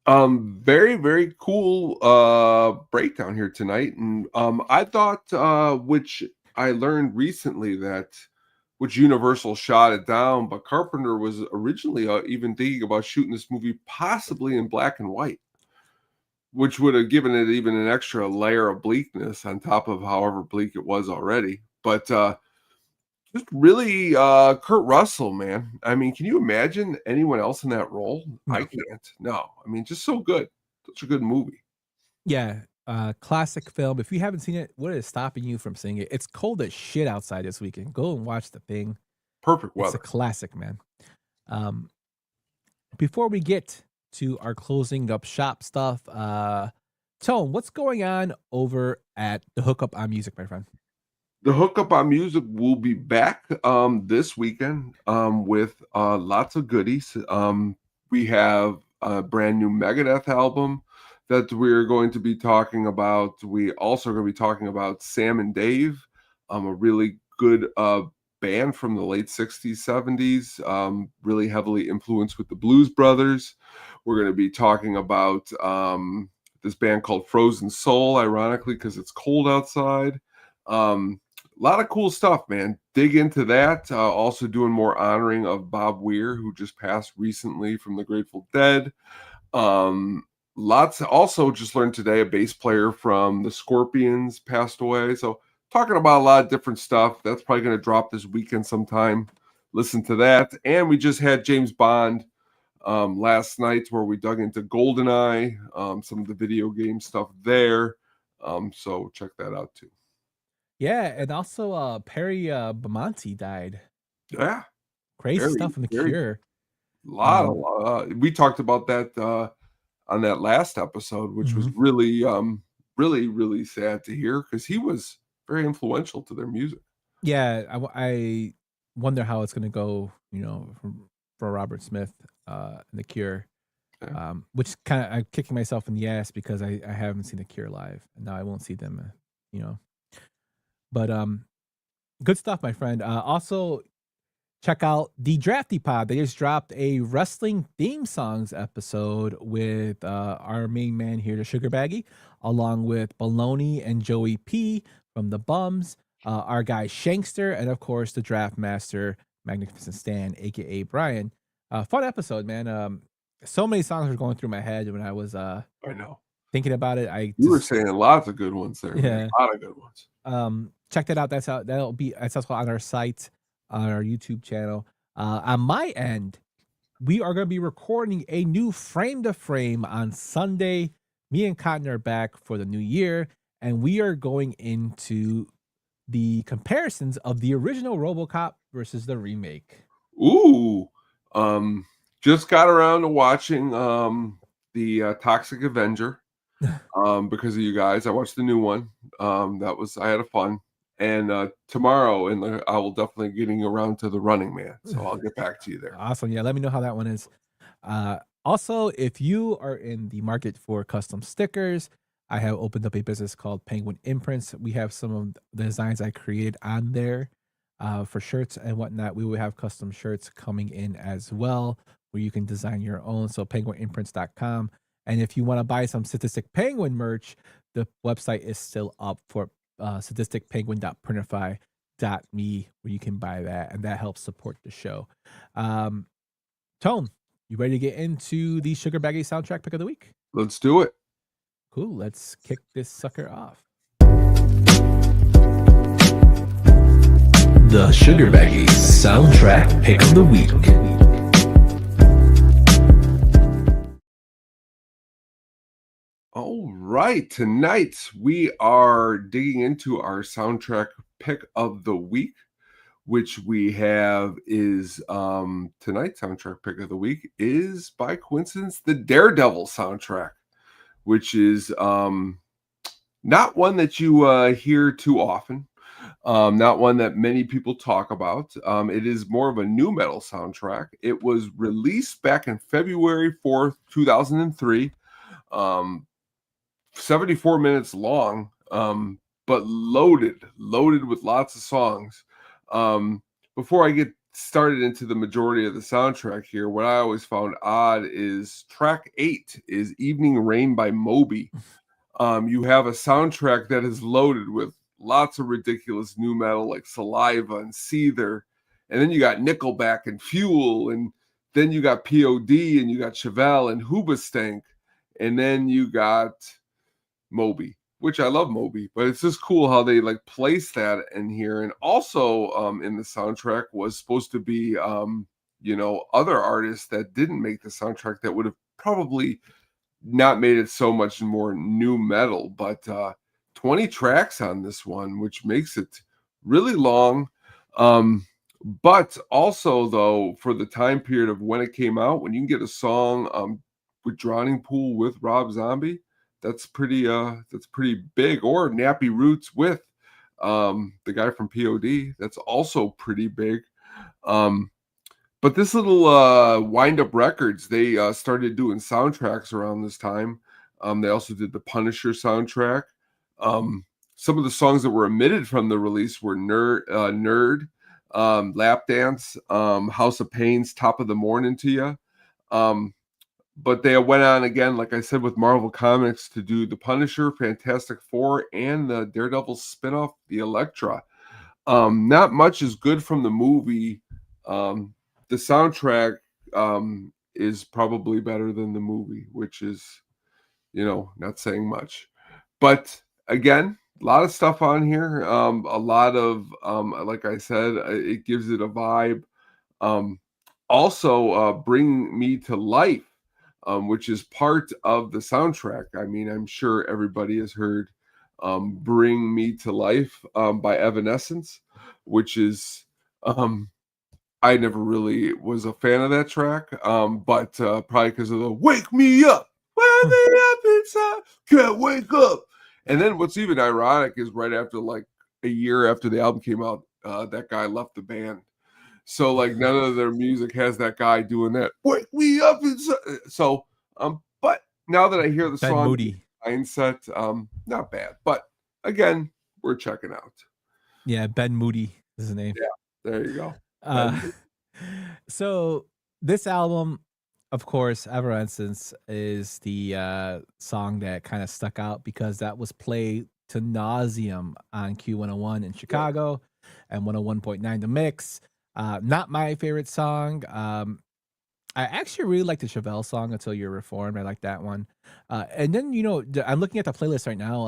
Very, very cool breakdown here tonight. And I thought, which I learned recently which Universal shot it down, but Carpenter was originally even thinking about shooting this movie possibly in black and white, which would have given it even an extra layer of bleakness on top of however bleak it was already. But just really, Kurt Russell, man. I mean, can you imagine anyone else in that role? No. I can't. No. I mean, just so good. Such a good movie. Yeah. Classic film. If you haven't seen it, what is stopping you from seeing it? It's cold as shit outside this weekend. Go and watch The Thing. Perfect weather. It's a classic, man. Before we get to our closing up shop stuff, Tone, what's going on over at the Hookup on Music, my friend? The Hookup on Music will be back this weekend with lots of goodies. We have a brand new Megadeth album that we're going to be talking about. We also are going to be talking about Sam and Dave, a really good band from the late 60s, 70s, really heavily influenced with the Blues Brothers. We're going to be talking about this band called Frozen Soul, ironically, because it's cold outside. A lot of cool stuff, man. Dig into that. Also doing more honoring of Bob Weir, who just passed recently from the Grateful Dead. Lots. Also, just learned today a bass player from the Scorpions passed away. So talking about a lot of different stuff. That's probably going to drop this weekend sometime. Listen to that. And we just had James Bond last night, where we dug into GoldenEye, some of the video game stuff there. So check that out too. Yeah, and also Perry Bamonte died. Yeah, Crazy stuff from The Cure. We talked about that on that last episode, which was really, really sad to hear, because he was very influential to their music. Yeah, I wonder how it's going to go, for Robert Smith and The Cure, which kind of I'm kicking myself in the ass because I haven't seen The Cure live, and now I won't see them, But good stuff, my friend. Also, check out the Drafty Pod. They just dropped a wrestling theme songs episode with our main man here, the Sugar Baggy, along with Baloney and Joey P from the Bums, our guy Shankster, and of course the Draft Master, Magnificent Stan, aka Brian. Fun episode, man. So many songs were going through my head when I was I know thinking about it. You were saying lots of good ones there. Yeah, man. A lot of good ones. Check that out. That's also on our site, on our YouTube channel. On my end, we are going to be recording a new Frame to Frame on Sunday. Me and Cotton are back for the new year, and we are going into the comparisons of the original RoboCop versus the remake. Ooh, just got around to watching the Toxic Avenger because of you guys. I watched the new one. I had a fun. And tomorrow, I will definitely getting around to the Running Man. So I'll get back to you there. Awesome. Yeah, let me know how that one is. Also, if you are in the market for custom stickers, I have opened up a business called Penguin Imprints. We have some of the designs I created on there for shirts and whatnot. We will have custom shirts coming in as well, where you can design your own. So penguinimprints.com. And if you want to buy some Sadistic Penguin merch, the website is still up for sadisticpenguin.printify.me, where you can buy that, and that helps support the show. Tone, you ready to get into the Sugar Baggy soundtrack pick of the week? Let's do it. Cool. Let's kick this sucker off. The Sugar Baggy soundtrack pick of the week. All right, tonight we are digging into our soundtrack pick of the week, which we have is tonight's soundtrack pick of the week is, by coincidence, the Daredevil soundtrack, which is not one that you hear too often, not one that many people talk about. It is more of a nu metal soundtrack. It was released back in February 4th, 2003. 74 minutes long, but loaded with lots of songs. Before I get started into the majority of the soundtrack here, what I always found odd is track 8 is Evening Rain by Moby. You have a soundtrack that is loaded with lots of ridiculous nu metal like Saliva and Seether, and then you got Nickelback and Fuel, and then you got POD, and you got Chevelle and Hoobastank, and then you got Moby, which I love Moby, but it's just cool how they like place that in here. And also in the soundtrack was supposed to be other artists that didn't make the soundtrack that would have probably not made it so much more nu metal, but 20 tracks on this one, which makes it really long. But also, though, for the time period of when it came out, when you can get a song with Drowning Pool with Rob Zombie, that's pretty big. Or Nappy Roots with the guy from POD. That's also pretty big. But this little Wind Up Records, they started doing soundtracks around this time. They also did the Punisher soundtrack. Some of the songs that were omitted from the release were Nerd, Lap Dance, House of Pain's Top of the Morning to Ya. But they went on again, like I said, with Marvel Comics to do the Punisher, Fantastic Four, and the Daredevil spinoff, the Elektra. Not much is good from the movie. The soundtrack is probably better than the movie, which is, not saying much. But again, a lot of stuff on here. A lot of, like I said, it gives it a vibe. Also, Bring Me to Life, which is part of the soundtrack. I mean, I'm sure everybody has heard Bring Me to Life by Evanescence, which is, I never really was a fan of that track, but probably because of the Wake Me Up, wake me up inside, can't wake up. And then what's even ironic is right after, like a year after the album came out, that guy left the band. So like none of their music has that guy doing that wake me up inside. So but now that I hear the song Moody Mindset, not bad. But again, we're checking out. Yeah, Ben Moody is his name. Yeah, there you go. So this album, of course, Evanescence is the song that kind of stuck out because that was played to nauseum on Q101 in Chicago and 101.9 The Mix. Not my favorite song. I actually really like the Chevelle song, Until You're Reformed. I like that one. And then, I'm looking at the playlist right now,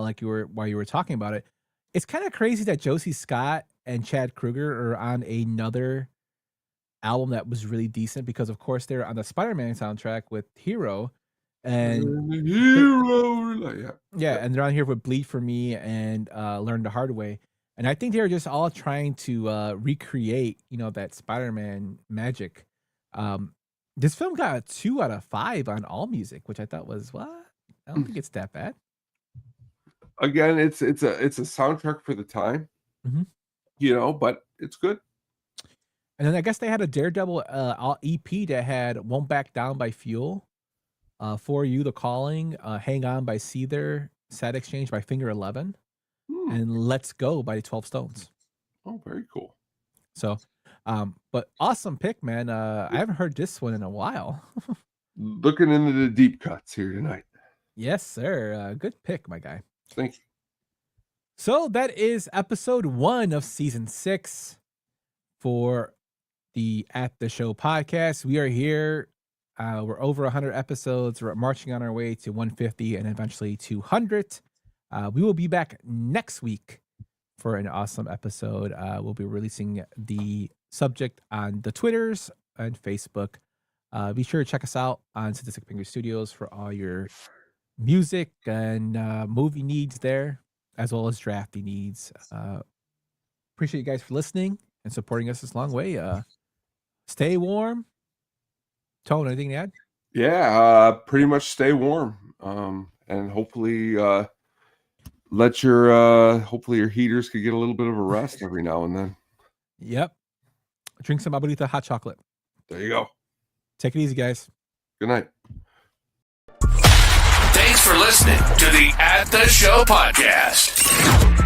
while you were talking about it. It's kind of crazy that Josie Scott and Chad Kroeger are on another album that was really decent because, of course, they're on the Spider-Man soundtrack with Hero. And and they're on here with Bleed For Me and Learn the Hard Way. And I think they're just all trying to recreate, that Spider-Man magic. This film got a 2 out of 5 on AllMusic, which I thought was, what? I don't think it's that bad. Again, it's a soundtrack for the time, but it's good. And then I guess they had a Daredevil EP that had Won't Back Down by Fuel, For You, The Calling, Hang On by Seether, Sad Exchange by Finger 11, and Let's Go by 12 Stones. Oh, very cool. So, but awesome pick, man. I haven't heard this one in a while. Looking into the deep cuts here tonight. Yes, sir. Good pick, my guy. Thank you. So that is episode 1 of season 6 for the At the Show podcast. We are here. We're over 100 episodes. We're marching on our way to 150 and eventually 200. We will be back next week for an awesome episode. We'll be releasing the subject on the Twitters and Facebook. Be sure to check us out on Sadistic Finger Studios for all your music and movie needs there, as well as drafty needs. Appreciate you guys for listening and supporting us this long way. Stay warm. Tone, anything to add? Yeah, pretty much stay warm. And hopefully hopefully your heaters could get a little bit of a rest every now and then. Yep. Drink some Abuelita hot chocolate. There you go. Take it easy, guys. Good night. Thanks for listening to the At the Show podcast,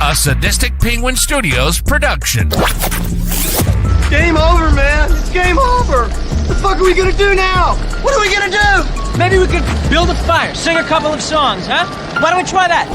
a Sadistic Penguin Studios production. Game over, man. It's game over. What the fuck are we gonna do now? What are we gonna do? Maybe we could build a fire, sing a couple of songs, huh? Why don't we try that?